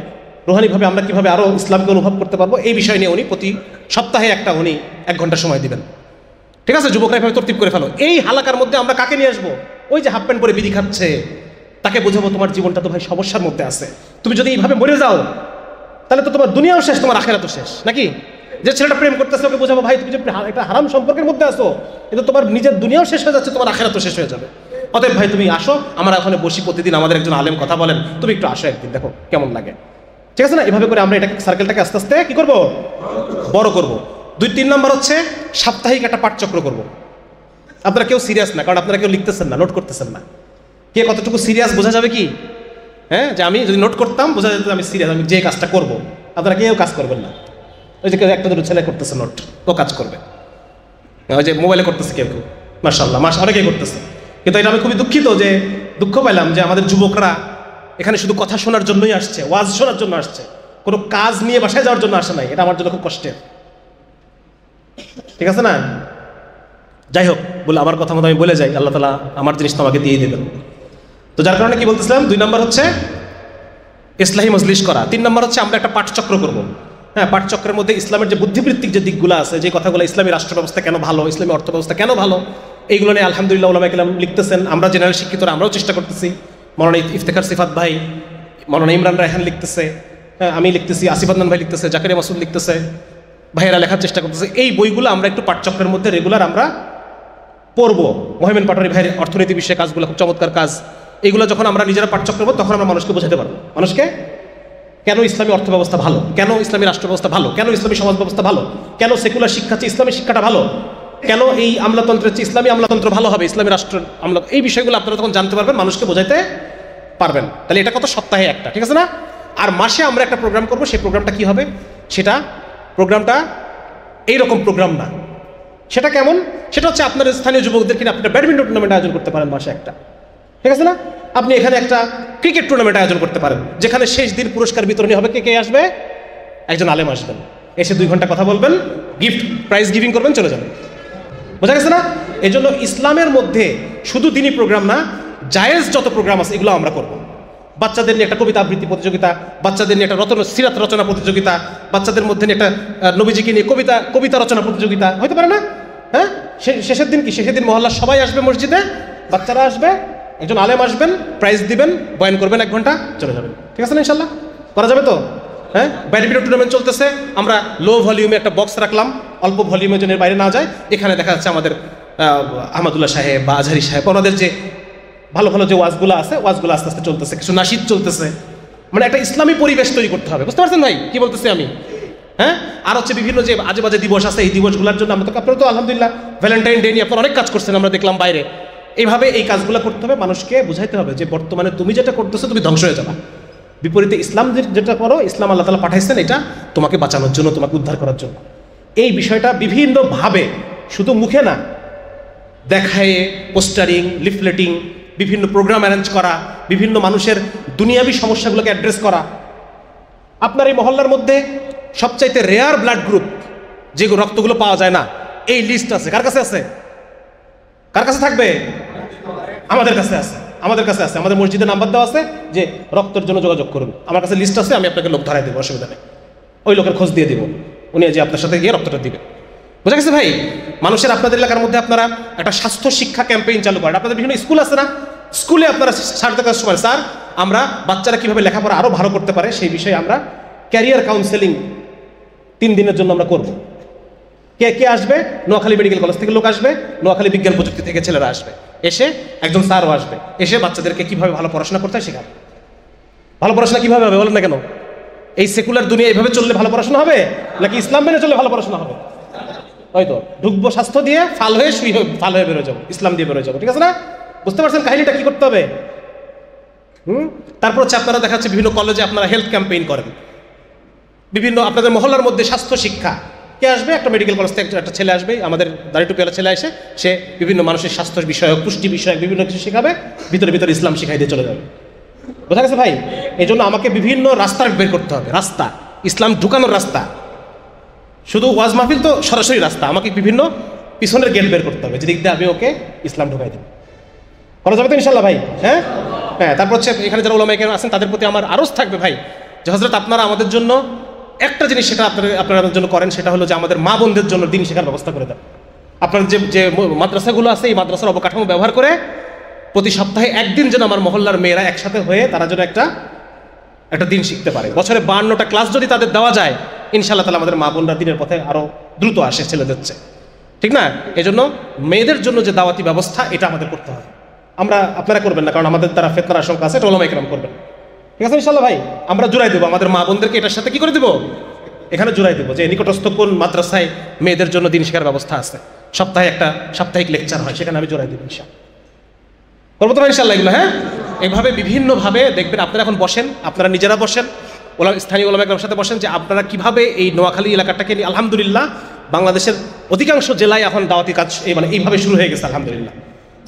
রুহানিভাবে আমরা কিভাবে আরও ইসলামকে অনুভব করতে পারবো, এই বিষয় নিয়ে উনি প্রতি সপ্তাহে উনি 1 ঘন্টা সময় দিবেন। ঠিক আছে? যুবকরা এভাবে তরতিব করে ফেলো। এই হালাকার মধ্যে আমরা কাকে নিয়ে আসবো? ওই যে হাফ প্যান্ট পরে বিড়ি খাচ্ছে, তাকে বোঝাবো তোমার জীবনটা তো ভাই সমস্যার মধ্যে আছে, তুমি যদি এইভাবে মরে যাও তাহলে তো তোমার দুনিয়াও শেষ, তোমার আখিরাতও শেষ, নাকি? যে ছেলেটা প্রেম করতেছে, ওকে বোঝাবো ভাই তুমি যে একটা হারাম সম্পর্কের মধ্যে আসো, কিন্তু তোমার নিজের দুনিয়াও শেষ হয়ে যাচ্ছে, তোমার আখিরাতও শেষ হয়ে যাবে। অতএব ভাই তুমি আসো, আমরা ওখানে বসি, প্রতিদিন আমাদের একজন আলেম কথা বলেন, তুমি একটু আসো একদিন, দেখো কেমন লাগে। ঠিক আছে না? এভাবে করে আমরা এটাকে সার্কেলটাকে আস্তে আস্তে কি করবো? বড় করবো। 2-3 নম্বর হচ্ছে সাপ্তাহিক একটা পাঠচক্র করব। আপনারা কেউ সিরিয়াস না, কারণ আপনারা কেউ লিখতেছেন না, নোট করতেছেন না। কে কতটুকু সিরিয়াস বোঝা যাবে কি? হ্যাঁ, যে আমি যদি নোট করতাম বোঝা যেত আমি সিরিয়াস, আমি যে কাজটা করব। আপনারা কেউ কাজ করবেন না। ওই যে কেউ 1-2 ছেলে করতেছে নোট, ও কাজ করবে। ওই যে মোবাইলে করতেছে কেউ, মাশাআল্লাহ, অনেকেই করতেছে। কিন্তু এটা আমি খুবই দুঃখ পাইলাম যে আমাদের যুবকরা এখানে শুধু কথা শোনার জন্যই আসছে, ওয়াজ শোনার জন্য আসছে, কোনো কাজ নিয়ে বাসায় যাওয়ার জন্য আসে নাই। এটা আমার জন্য খুব কষ্টের। ঠিক আছে না? যাই হোক, বলে আমার কথা মতো আমি বলে যাই, আল্লাহ তাআলা আমার জিনিস তো আমাকে দিয়ে দেবেন। তো যার কারণে কি বলতেছিলাম, 2 নম্বর হচ্ছে ইসলাহি মজলিস করা। 3 নম্বর হচ্ছে আমরা একটা পাঠচক্র করব। হ্যাঁ, পাঠচক্রের মধ্যে ইসলামের যে বুদ্ধিবৃত্তিক যে দিকগুলো আছে, যে কথাগুলো, ইসলামী রাষ্ট্র ব্যবস্থা কেন ভালো, ইসলামী অর্থ ব্যবস্থা কেন ভালো, এইগুলো নিয়ে আলহামদুলিল্লাহ ওলামায়ে কেরাম লিখতেছেন। আমরা জেনারেল শিক্ষিতরা আমরাও চেষ্টা করতেছি। মৌলানা ইফতেখার সিফাত ভাই, মৌলানা ইমরান রায়হান লিখতেছে, হ্যাঁ, আমি লিখতেছি, আসিফ আদনান ভাই লিখতেছে, জাকারিয়া মাসুদ লিখতেছে, ভাইয়েরা লেখার চেষ্টা করতেছে। এই বইগুলো আমরা একটু পাঠচক্রের মধ্যে রেগুলার আমরা পড়বো। মোহাম্মদ পাটোয়ারি ভাইয়ের অর্থনীতি বিষয়ে কাজগুলো খুব চমৎকার কাজ। এইগুলো যখন আমরা নিজেরা পাঠচক্র করবো, তখন আমরা মানুষকে বোঝাতে পারবো, মানুষকে কেন ইসলামী অর্থ ব্যবস্থা ভালো, কেন ইসলামী রাষ্ট্র ব্যবস্থা ভালো, কেন ইসলামী সমাজ ব্যবস্থা ভালো, কেন সেকুলার শিক্ষা চেয়ে ইসলামী শিক্ষাটা ভালো, কেন এই আমলাতন্ত্রের চেয়ে ইসলামী আমলাতন্ত্র ভালো হবে, ইসলামী রাষ্ট্র আমলা, এই বিষয়গুলো আপনারা তখন জানতে পারবেন, মানুষকে বোঝাতে পারবেন। তাহলে এটা কত? সপ্তাহে একটা, ঠিক আছে না? আর মাসে আমরা একটা প্রোগ্রাম করবো। সেই প্রোগ্রামটা কি হবে? প্রোগ্রামটা এইরকম প্রোগ্রাম না। সেটা কেমন? সেটা হচ্ছে আপনার স্থানীয় যুবকদের কিনা আপনি ব্যাডমিন্টন টুর্নামেন্ট আয়োজন করতে পারেন মাসে একটা। ঠিক আছে না? আপনি এখানে একটা ক্রিকেট টুর্নামেন্ট আয়োজন করতে পারেন, যেখানে শেষ দিন পুরস্কার বিতরণী হবে। কে আসবে? একজন আলেম আসবেন, এসে 2 ঘন্টা কথা বলবেন, গিফট প্রাইজ গিভিং করবেন, চলে যাবেন। বোঝা গেছে না? এই জন্য ইসলামের মধ্যে শুধু দিনী প্রোগ্রাম না, জায়েজ যত প্রোগ্রাম আছে এগুলো আমরা করব। বাচ্চাদের নিয়ে একটা কবিতা আবৃত্তি প্রতিযোগিতা, বাচ্চাদের নিয়ে একটা সিরাত রচনা প্রতিযোগিতা, বাচ্চাদের মধ্যে নিয়ে একটা নবীজিকে নিয়ে কবিতা রচনা প্রতিযোগিতা হতে পারে না? হ্যাঁ, শেষের দিন কি? শেষের দিন মহল্লার সবাই আসবে মসজিদে, বাচ্চারা আসবে, একজন আলেম আসবেন, প্রাইজ দিবেন, বয়ান করবেন 1 ঘন্টা, চলে যাবেন। ঠিক আছে না? ইনশাল্লাহ করা যাবে তো? হ্যাঁ, ব্যাডমিন্টন টুর্নামেন্ট চলতেছে, আমরা লো ভলিউমে একটা বক্স রাখলাম, অল্প ভলিউমের জন্য বাইরে না যায়। এখানে দেখা যাচ্ছে আমাদের আহমদুল্লাহ সাহেব বা আজহারি সাহেব, ওনাদের যে ভালো ভালো যে ওয়াজগুলো আছে, ওয়াজগুলো আস্তে আস্তে চলতেছে, কিছু নাশিদ চলতেছে। মানে একটা ইসলামী পরিবেশ তৈরি করতে হবে। বুঝতে পারছেন ভাই কি বলতেছি আমি? হ্যাঁ, আর হচ্ছে বিভিন্ন যে আজে বাজে দিবস আছে, এই দিবসগুলোর জন্য আমরা তো, আপনারা তো আলহামদুলিল্লাহ ভ্যালেন্টাইন ডে নিয়ে আপনারা অনেক কাজ করছেন, আমরা দেখলাম বাইরে। এইভাবে এই কাজগুলো করতে হবে, মানুষকে বুঝাইতে হবে যে বর্তমানে তুমি যেটা করতেছো তুমি ধ্বংস হয়ে যাবা। বিপরীতে ইসলাম যেটা করো, ইসলাম আল্লাহ তাআলা পাঠাইছেন এটা তোমাকে বাঁচানোর জন্য, তোমাকে উদ্ধার করার জন্য। এই বিষয়টা বিভিন্নভাবে, শুধু মুখে না, দেখায়ে, পোস্টারিং, লিফলেটিং, বিভিন্ন প্রোগ্রাম অ্যারেঞ্জ করা, বিভিন্ন মানুষের দুনিয়াবী সমস্যাগুলোকে অ্যাড্রেস করা। আপনার এই মহল্লার মধ্যে সবচাইতে রেয়ার ব্লাড গ্রুপ, যে রক্তগুলো পাওয়া যায় না, এই লিস্ট আছে। কার কাছে আছে? কার কাছে থাকবে? আমাদের কাছে আছে, আমাদের কাছে আছে। আমাদের মসজিদে নাম্বার দেওয়া আছে যে রক্তের জন্য যোগাযোগ করুন। আমার কাছে লিস্ট আছে, আমি আপনাকে লোক ধরাই দেবো, অসুবিধা নেই। ওই লোকের খোঁজ দিয়ে দিব, উনি যে আপনার সাথে গিয়ে রক্তটা দিবে। বোঝা গেছে ভাই? মানুষের আপনাদের এলাকার মধ্যে আপনারা একটা স্বাস্থ্য শিক্ষা ক্যাম্পেইন চালু করেন। আপনাদের বিভিন্ন স্কুল আছে না, স্কুলে আপনারা স্যারদের কাছে সময়, স্যার আমরা বাচ্চারা কীভাবে লেখাপড়া আরও ভালো করতে পারে সেই বিষয়ে আমরা ক্যারিয়ার কাউন্সেলিং 3 দিনের জন্য আমরা করব। কে কে আসবে? নোয়াখালী মেডিকেল কলেজ থেকে লোক আসবে, নোয়াখালী বিজ্ঞান প্রযুক্তি থেকে ছেলেরা আসবে, এসে একজন স্যারও আসবে, এসে বাচ্চাদেরকে কীভাবে ভালো পড়াশোনা করতে হয় শেখাবে। ভালো পড়াশোনা কীভাবে হবে বলেন না কেন? এই সেকুলার দুনিয়া এইভাবে চললে ভালো পড়াশোনা হবে, নাকি ইসলাম মেনে চললে ভালো পড়াশোনা হবে? হয়তো ঢুকবো স্বাস্থ্য দিয়ে, ফাল হয়ে ফাল হয়ে বেরোয় যাবো, ইসলাম দিয়ে বেরোয় যাবো। ঠিক আছে না? বুঝতে পারছেন কাহিনীটা কি করতে হবে? তারপর হচ্ছে আপনারা দেখা যাচ্ছে বিভিন্ন কলেজে আপনারা হেলথ ক্যাম্পেইন করেন, বিভিন্ন আপনাদের মহল্লার মধ্যে স্বাস্থ্য শিক্ষা। কে আসবে? একটা মেডিকেল কলেজ থেকে একটা ছেলে আসবে, আমাদের দাড়িটুপিওয়ালা ছেলে এসে সে বিভিন্ন মানুষের স্বাস্থ্য বিষয়ক, পুষ্টি বিষয়ক বিভিন্ন কিছু শেখাবে, ভিতরে ভিতরে ইসলাম শিখাই দিয়ে চলে যাবে। বোঝা গেছে ভাই? এই জন্য আমাকে বিভিন্ন রাস্তা বের করতে হবে, রাস্তা, ইসলাম ঢুকানোর রাস্তা। শুধু ওয়াজ মাহফিল তো সরাসরি রাস্তা, আমাকে বিভিন্ন পিছনের গেট বের করতে হবে, যেদিক দিয়ে আমি ওকে ইসলাম ঢুকাই দেব। করা যাবে তো ইনশাল্লাহ ভাই? হ্যাঁ হ্যাঁ। তারপর হচ্ছে এখানে যারা ওলামায়ে কেরাম আছেন তাদের প্রতি আমার আরজ থাকবে ভাই, যে হযরত আপনারা আমাদের জন্য একটা জিনিস সেটা আপনারা আমাদের জন্য করেন, সেটা হলো যে আমাদের মা বোনদের জন্য দিন শেখার ব্যবস্থা করে দেন। আপনার যে মাদ্রাসাগুলো আছে, এই মাদ্রাসার অবকাঠামো ব্যবহার করে প্রতি সপ্তাহে 1 দিন যেন আমার মহল্লার মেয়েরা একসাথে হয়ে তারা যেন একটা দিন শিখতে পারে। বছরে 52টা ক্লাস যদি তাদের দেওয়া যায়, ইনশাআল্লাহ তাআলা আমাদের মা বোনরা দিনের পথে আরও দ্রুত আসে ছেলেদের চেয়ে। ঠিক না? এজন্য মেয়েদের জন্য যে দাওয়াতি ব্যবস্থা, এটা আমাদের করতে হবে। আপনারা করবেন না, কারণ আমাদের দ্বারা ফিতনার আশঙ্কা আছে, এটা ওলামায়ে কেরাম করবেন। ঠিক আছে ইনশাআল্লাহ ভাই? আমরা জুড়াই দেবো আমাদের মা বোনদেরকে, এটার সাথে কি করে দেবো? এখানে জুড়াই দেবো যে নিকটস্থ কোন মাদ্রাসায় মেয়েদের জন্য দিন শেখার ব্যবস্থা আছে, সপ্তাহে একটা সাপ্তাহিক লেকচার হয়, সেখানে আমি জুড়াই দেবো ইনশাআল্লাহ। করবো তো ইনশাআল্লাহ এগুলো? হ্যাঁ, এইভাবে বিভিন্নভাবে দেখবেন। আপনারা এখন বসেন, আপনারা নিজেরা বসেন, স্থানীয় ওলামায়ে কেরামের সাথে বসেন, যে আপনারা কিভাবে এই নোয়াখালী এলাকাটাকে নিয়ে, আলহামদুলিল্লাহ বাংলাদেশের অধিকাংশ জেলায় এখন দাওয়াতি কাজ এইভাবে শুরু হয়ে গেছে আলহামদুলিল্লাহ।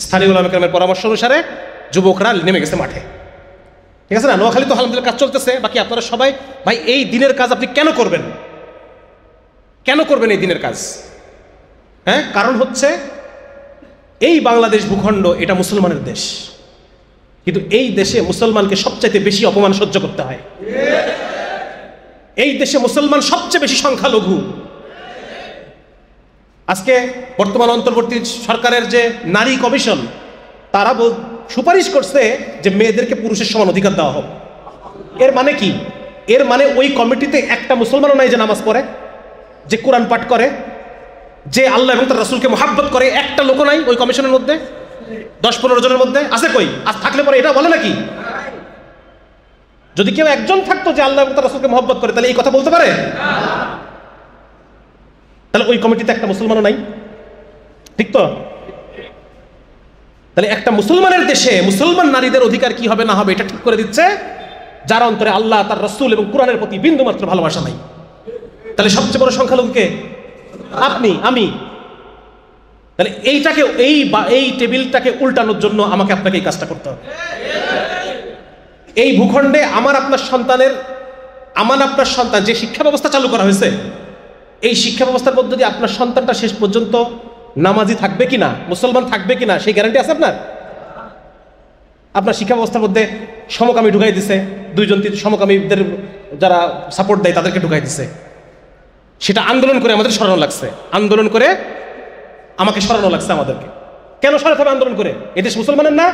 স্থানীয় ওলামায়ে কেরামের পরামর্শ অনুসারে যুবকরা নেমে গেছে মাঠে। ঠিক আছে না? নোয়াখালী তো আলহামদুলিল্লাহ কাজ চলতেছে। বাকি আপনারা সবাই ভাই, এই দিনের কাজ আপনি কেন করবেন? কেন করবেন এই দিনের কাজ? হ্যাঁ, কারণ হচ্ছে এই বাংলাদেশ ভূখণ্ড এটা মুসলমানের দেশ, কিন্তু এই দেশে মুসলমানকে সবচাইতে বেশি অপমান সহ্য করতে হয়। এই দেশে মুসলমান সবচেয়ে বেশি সংখ্যালঘু। আজকে বর্তমান অন্তর্বর্তী সরকারের যে নারী কমিশন, তারা সুপারিশ করছে যে মেয়েদেরকে পুরুষের সমান অধিকার দেওয়া হোক। এর মানে কি? এর মানে ওই কমিটিতে একটা মুসলমানও নাই যে নামাজ পড়ে, যে কোরআন পাঠ করে, যে আল্লাহ এবং তার রাসূলকে মহাব্বত করে। একটা লোক নাই ওই কমিশনের মধ্যে, 10-15 জনের মধ্যে আছে। কই? আজ থাকলে পরে এটা বলে নাকি? যদি কেউ একজন থাকতো যে আল্লাহ এবং তার রাসূলকে মহব্বত করে, তাহলে এই কথা বলতে পারে? তাহলে ওই কমিটিতে একটা মুসলমানও নাই, ঠিক তো? তাহলে একটা মুসলমানের দেশে মুসলমান নারীদের অধিকার কি হবে না হবে এটা ঠিক করে দিচ্ছে যার অন্তরে আল্লাহ, তার রাসূল এবং কোরআনের প্রতি বিন্দুমাত্র ভালোবাসা নাই। তাহলে সবচেয়ে বড় সংখ্যালঘুকে আপনি, আমি। তাহলে এইটাকে এই টেবিলটাকে উল্টানোর জন্য আমাকে আপনাকে এই কাজটা করতে হবে। এই ভূখণ্ডে আমার আপনার সন্তান যে শিক্ষা ব্যবস্থা চালু করা হয়েছে, এই শিক্ষা ব্যবস্থার মধ্যে দিয়ে আপনার সন্তানটা শেষ পর্যন্ত নামাজি থাকবে কিনা, মুসলমান থাকবে কিনা, সেই গ্যারান্টি আছে আপনার? আপনার শিক্ষা ব্যবস্থার মধ্যে সমকামী ঢুকাই দিছে, দুইজন সমকামীদের যারা সাপোর্ট দেয় তাদেরকে ঢুকাই দিছে। সেটা আন্দোলন করে আমাদের সরানো লাগছে, আন্দোলন করে আমাকে সরানো লাগছে আমাদেরকে। কেন সরাতে হবে আন্দোলন করে? এদেশ মুসলমানের না?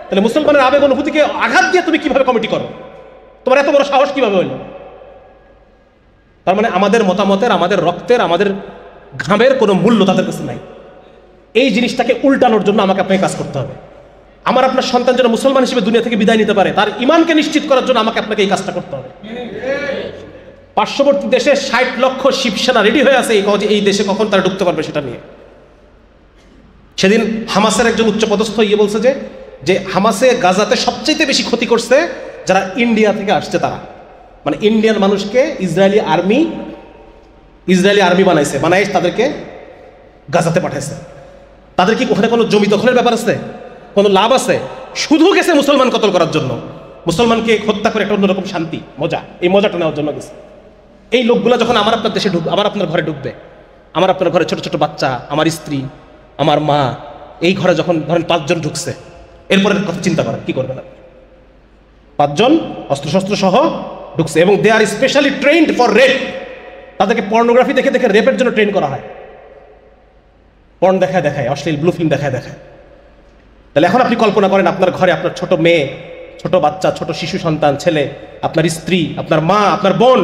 তাহলে মুসলমানের আবেগ অনুভূতিকে আঘাত দিয়ে তুমি কিভাবে কমিটি করো? তোমার এত বড় সাহস কিভাবে হইল? তার মানে আমাদের মতামতের, আমাদের রক্তের, আমাদের ঘামের কোনো মূল্য তাদের কাছে নাই। এই জিনিসটাকে উল্টানোর জন্য আমাকে আপনাকে কাজ করতে হবে। আমার আপনার সন্তান যেন মুসলমান হিসেবে দুনিয়া থেকে বিদায় নিতে পারে, তার ইমানকে নিশ্চিত করার জন্য আমাকে আপনাকে এই কাজটা করতে হবে। পার্শ্ববর্তী দেশে 60 লক্ষ শিবসেনা রেডি হয়ে আছে এই দেশে কখন তারা ঢুকতে পারবে সেটা নিয়ে। সেদিন হামাসের একজন উচ্চপদস্থ বলছে যে হামাসে গাজাতে সবচেয়ে বেশি ক্ষতি করছে যারা ইন্ডিয়া থেকে আসছে, তারা মানে ইন্ডিয়ান মানুষকে ইসরায়েলি আর্মি বানায় তাদেরকে গাজাতে পাঠাইছে। তাদের কি ওখানে কোনো জমি দখলের ব্যাপার আছে? কোনো লাভ আছে? শুধু গেছে মুসলমান কতল করার জন্য, মুসলমানকে হত্যা করে একটা অন্যরকম শান্তি, মজা, এই মজাটা নেওয়ার জন্য গেছে। এই লোকগুলো যখন আমার আপনার দেশে ঢুকবে, আমার আপনার ঘরে ঢুকবে, আমার আপনার ঘরে ছোট ছোট বাচ্চা, আমার স্ত্রী, আমার মা, এই ঘরে যখন ধরেন 5 জন ঢুকছে, এরপরে কথা চিন্তা করেন কি করবেন আপনি? 5 জন অস্ত্রশস্ত্র সহ ঢুকছে এবং দে আর স্পেশালি ট্রেন্ড ফর রেপ। তাদেরকে পর্নোগ্রাফি দেখে দেখে রেপের জন্য ট্রেন করা হয়, পর্ন দেখায়, অশ্লীল ব্লু ফিল্ম দেখায়। তাহলে এখন আপনি কল্পনা করেন আপনার ঘরে আপনার ছোট মেয়ে, ছোট বাচ্চা, ছোট শিশু সন্তান, ছেলে, আপনার স্ত্রী, আপনার মা, আপনার বোন,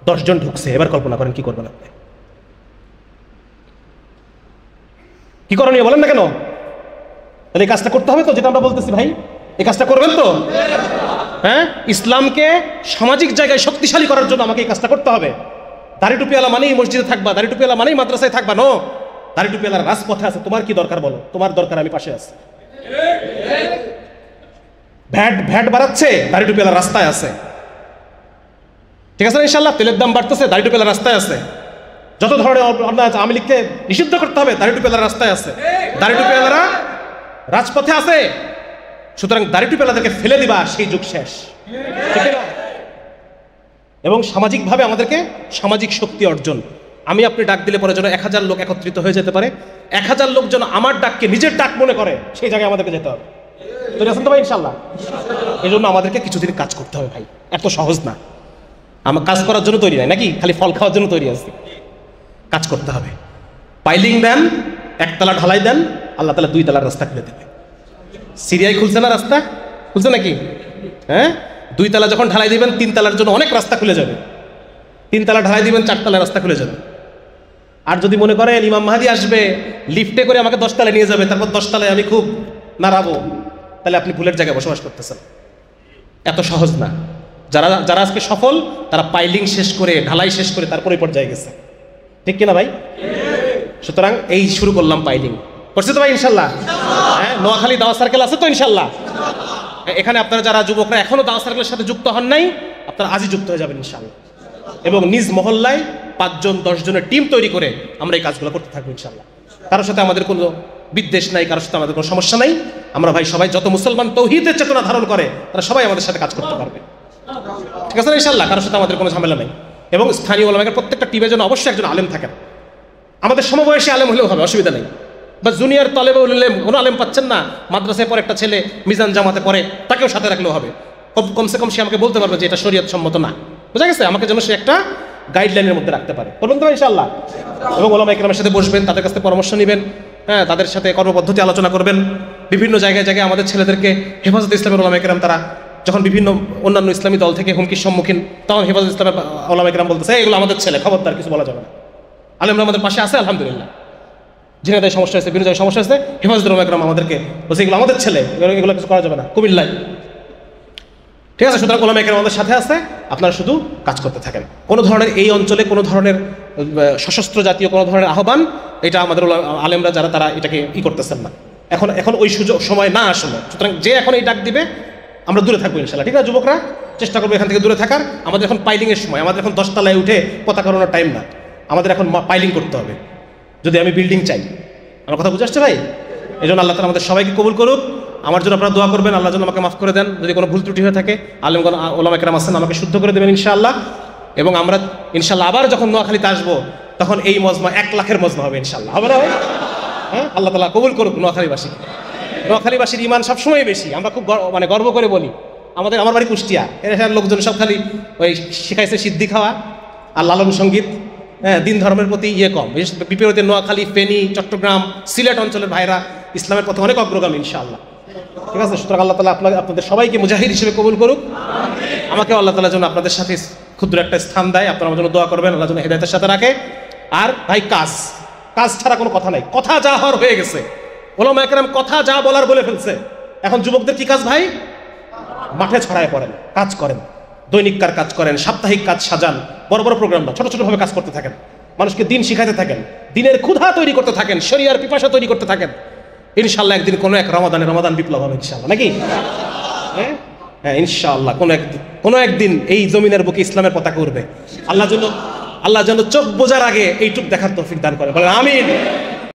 10 জন ঢুকছে। এবার কল্পনা করেন কি করবেন আপনি? কি করণীয় বলেন না কেন? তাহলে এই কাজটা করতে হবে তো, যেটা আমরা বলতেছি ভাই, এই কাজটা করবেন তো? হ্যাঁ, ইসলামকে সামাজিক জায়গায় শক্তিশালী করার জন্য আমাকে এই কাজটা করতে হবে। দাড়ি টুপিওয়ালা মানেই মসজিদে থাকবা, দাড়ি টুপিওয়ালা মানেই মাদ্রাসায় থাকবা, নো। দাড়ি টুপিওয়ালার রাজপথে আছে, তোমার কি দরকার বলো? তোমার দরকার আমি পাশে আছি। ভ্যাট বাড়াচ্ছে, দাড়ি টুপিওয়ালার রাস্তায় আছে, ঠিক আছে না? ইনশাল্লাহ তেলের দাম বাড়তেছে, দাড়ি টুপিওয়ালার রাস্তায় আছে। যত ধরনের আওয়ামী লীগকে নিষিদ্ধ করতে হবে, দাড়ি টুপিওয়ালার রাস্তায় আছে, দাড়ি টুপিওয়ালারা রাজপথে আছে। সুতরাং দাড়ি টুপিওয়ালাদেরকে ফেলে দিবা, সেই যুগ শেষ, ঠিক না? এবং সামাজিকভাবে আমাদেরকে সামাজিক শক্তি অর্জন। আমি আপনি ডাক দিলে পরে যেন 1000 লোক একত্রিত হয়ে যেতে পারে, 1000 লোক যেন আমার ডাককে নিজের ডাক মনে করে, সেই জায়গায় আমাদেরকে যেতে হবে। তৈরি আছেন তো ভাই ইনশাল্লাহ? এই জন্য আমাদেরকে কিছুদিন কাজ করতে হবে ভাই, এত সহজ না। আমার কাজ করার জন্য তৈরি নাই নাকি, খালি ফল খাওয়ার জন্য তৈরি আছি? কাজ করতে হবে। পাইলিং দেন, 1 তলা ঢালাই দেন, আল্লাহ তাআলা 2 তলার রাস্তা খুলে দেবে। সিরিয়ায় খুলছে না রাস্তা? খুলছে নাকি? হ্যাঁ, 2 তলা যখন ঢালাই দিবেন, 3 তলার জন্য অনেক রাস্তা খুলে যাবে। 3 তলা ঢালাই দিবেন, 4 তলার রাস্তা খুলে যাবে। আর যদি মনে করেন ইমাম মাহদী আসবে, লিফটে করে আমাকে 10 তলায় নিয়ে যাবে, তারপর 10 তলায় আমি খুব নাড়াবো, তাহলে আপনি ভুলের জায়গায় বসবাস করতেছেন। এত সহজ না। যারা আজকে সফল, তারা পাইলিং শেষ করে, ঢালাই শেষ করে তারপরে পর্যায়ে গেছে, ঠিক কিনা ভাই? সুতরাং এই শুরু করলাম পাইলিং, করছে তো ভাই ইনশাল্লাহ? হ্যাঁ, নোয়াখালী দাওয়া সার্কেল আছে তো ইনশাল্লাহ? এখানে আপনারা যারা যুবকরা এখনো দাওয়া সার্কেলের সাথে যুক্ত হন নাই, আপনারা আজই যুক্ত হয়ে যাবেন ইনশাল্লাহ। এবং নিজ মহল্লায় 5 জন 10 জনের টিম তৈরি করে আমরা এই কাজগুলো করতে থাকবো ইনশাল্লাহ। কারোর সাথে আমাদের কোনো বিদ্বেষ নাই, কারোর সাথে আমাদের কোনো সমস্যা নাই। আমরা ভাই সবাই, যত মুসলমান তৌহিদের চেতনা ধারণ করে, তারা সবাই আমাদের সাথে কাজ করতে পারবে, ঠিক আছে না ইনশাল্লাহ? কারোর সাথে আমাদের কোনো ঝামেলা নেই। এবং স্থানীয় ওলামাদের প্রত্যেকটা টিমের জন্য অবশ্যই একজন আলেম থাকেন। আমাদের সমবয়সী আলেম হলেও হবে, অসুবিধা নেই। বা জুনিয়র তলেবে কোনো আলেম পাচ্ছেন না, মাদ্রাসায় পরে একটা ছেলে মিজান জামাতে পড়ে, তাকেও সাথে রাখলেও হবে। কমসে কম সে আমাকে বলতে পারবে যে এটা শরীয়ত সম্মত না, বুঝা গেছে? আমাকে যেন সে একটা গাইডলাইনের মধ্যে রাখতে পারে, বলবেন তো ইনশাআল্লাহ? এবং ওলামা ইকরামের সাথে বসবেন, তাদের কাছ থেকে পরামর্শ নেবেন, হ্যাঁ, তাদের সাথে কর্মপদ্ধতি আলোচনা করবেন। বিভিন্ন জায়গায় জায়গায় আমাদের ছেলেদেরকে হেফাজতে ইসলামের ওলামা ইকরাম, তারা যখন বিভিন্ন অন্যান্য ইসলামী দল থেকে হুমকির সম্মুখীন, তখন হেফাজতে ইসলামের ওলামা ইকরাম বলতেছে এগুলো আমাদের ছেলে, খবরদার, কিছু বলা যাবে না। আলেমরা আমাদের পাশে আছে আলহামদুলিল্লাহ। ঝিনাইদহে সমস্যা হয়েছে, বিভিন্ন জায়গায় সমস্যা হয়েছে, হেফাজতে ওলামা ইকরাম আমাদেরকে বলছে এগুলো আমাদের ছেলে, এগুলো কিছু করা যাবে না, কুমিল্লায়, ঠিক আছে? সুতরাং ওলামা ইকরাম আমাদের সাথে আছে, আপনারা শুধু কাজ করতে থাকেন। কোনো ধরনের এই অঞ্চলে কোনো ধরনের সশস্ত্র জাতীয় কোনো ধরনের আহ্বান, এটা আমাদের আলেমরা যারা, তারা এটাকে করতেছেন না। এখন ওই সুযোগ সময় না আসলে। সুতরাং যে এখন এই ডাক দিবে, আমরা দূরে থাকবো ইনশাল্লাহ, ঠিক আছে? যুবকরা চেষ্টা করবো এখান থেকে দূরে থাকার। আমাদের এখন পাইলিংয়ের সময়, আমাদের এখন 10 তলায় উঠে পতাকা উড়ানোর টাইম না, আমাদের এখন পাইলিং করতে হবে। যদি আমি বিল্ডিং চাই, আমার কথা বুঝে আসছে ভাই? এই জন্য আল্লাহ তাআলা আমাদের সবাইকে কবুল করুক। আমার জন্য আপনারা দোয়া করবেন, আল্লাহ যেন আমাকে মাফ করে দেন, যদি কোনো ভুল ত্রুটি হয়ে থাকে আলেমগণ ওলামা কেরাম আছেন আমাকে শুদ্ধ করে দেবেন ইনশাআল্লাহ। এবং আমরা ইনশাআল্লাহ আবার যখন নোয়াখালীতে আসবো তখন এই মজমা 1 লাখের মজমা হবে ইনশাআল্লাহ, হবে না ভাই? হ্যাঁ, আল্লাহ তাআলা কবুল করুক নোয়াখালীবাসী। নোয়াখালীবাসীর ঈমান সবসময় বেশি, আমরা খুব গর্ব করে বলি। আমার বাড়ি কুষ্টিয়া, এর লোকজন সব খালি ওই শিখাইছে সিদ্ধি খাওয়া আর লালন সঙ্গীত, হ্যাঁ, দিন ধর্মের প্রতি কম। বিপরীতে নোয়াখালী, ফেনী, চট্টগ্রাম, সিলেট অঞ্চলের ভাইরা ইসলামের পথে অনেক অগ্রগামী ইনশাআল্লাহ। ঠিক আছে, সুতরাং আল্লাহ তাআলা আপনাদের সবাইকে মুজাহিদ হিসেবে কবুল করুক। আমাকে আল্লাহ তাআলা যেন আপনাদের সাথে ক্ষুদ্র একটা স্থান দেয়, আপনারা আমার জন্য দোয়া করবেন, আল্লাহ যেন হেদায়েতের সাথে রাখে। আর ভাই কাজ ছাড়া কোনো কথা নাই, কথা যা হওয়ার হয়ে গেছে। ওলামা কেরাম কথা যা বলার বলে ফেলছে। এখন যুবকদের কি কাজ ভাই? মাঠে ছড়ায় পড়েন, কাজ করেন, দৈনিককার কাজ করেন, সাপ্তাহিক কাজ সাজান, বড় বড় প্রোগ্রাম না, ছোট ছোটভাবে কাজ করতে থাকেন, মানুষকে দিন শিখাতে থাকেন, দিনের ক্ষুধা তৈরি করতে থাকেন, শরিয়ার পিপাসা তৈরি করতে থাকেন। ইনশাআল্লাহ একদিন কোনো এক রমাদান বিপ্লব হবে ইনশাআল্লাহ, নাকি? হ্যাঁ ইনশাআল্লাহ কোনো একদিন এই জমিনের বুকে ইসলামের পতাকা উঠবে। আল্লাহ যেন চোখ বোঝার আগে এইটুক দেখার তৌফিক দান করে, বলেন আমিন।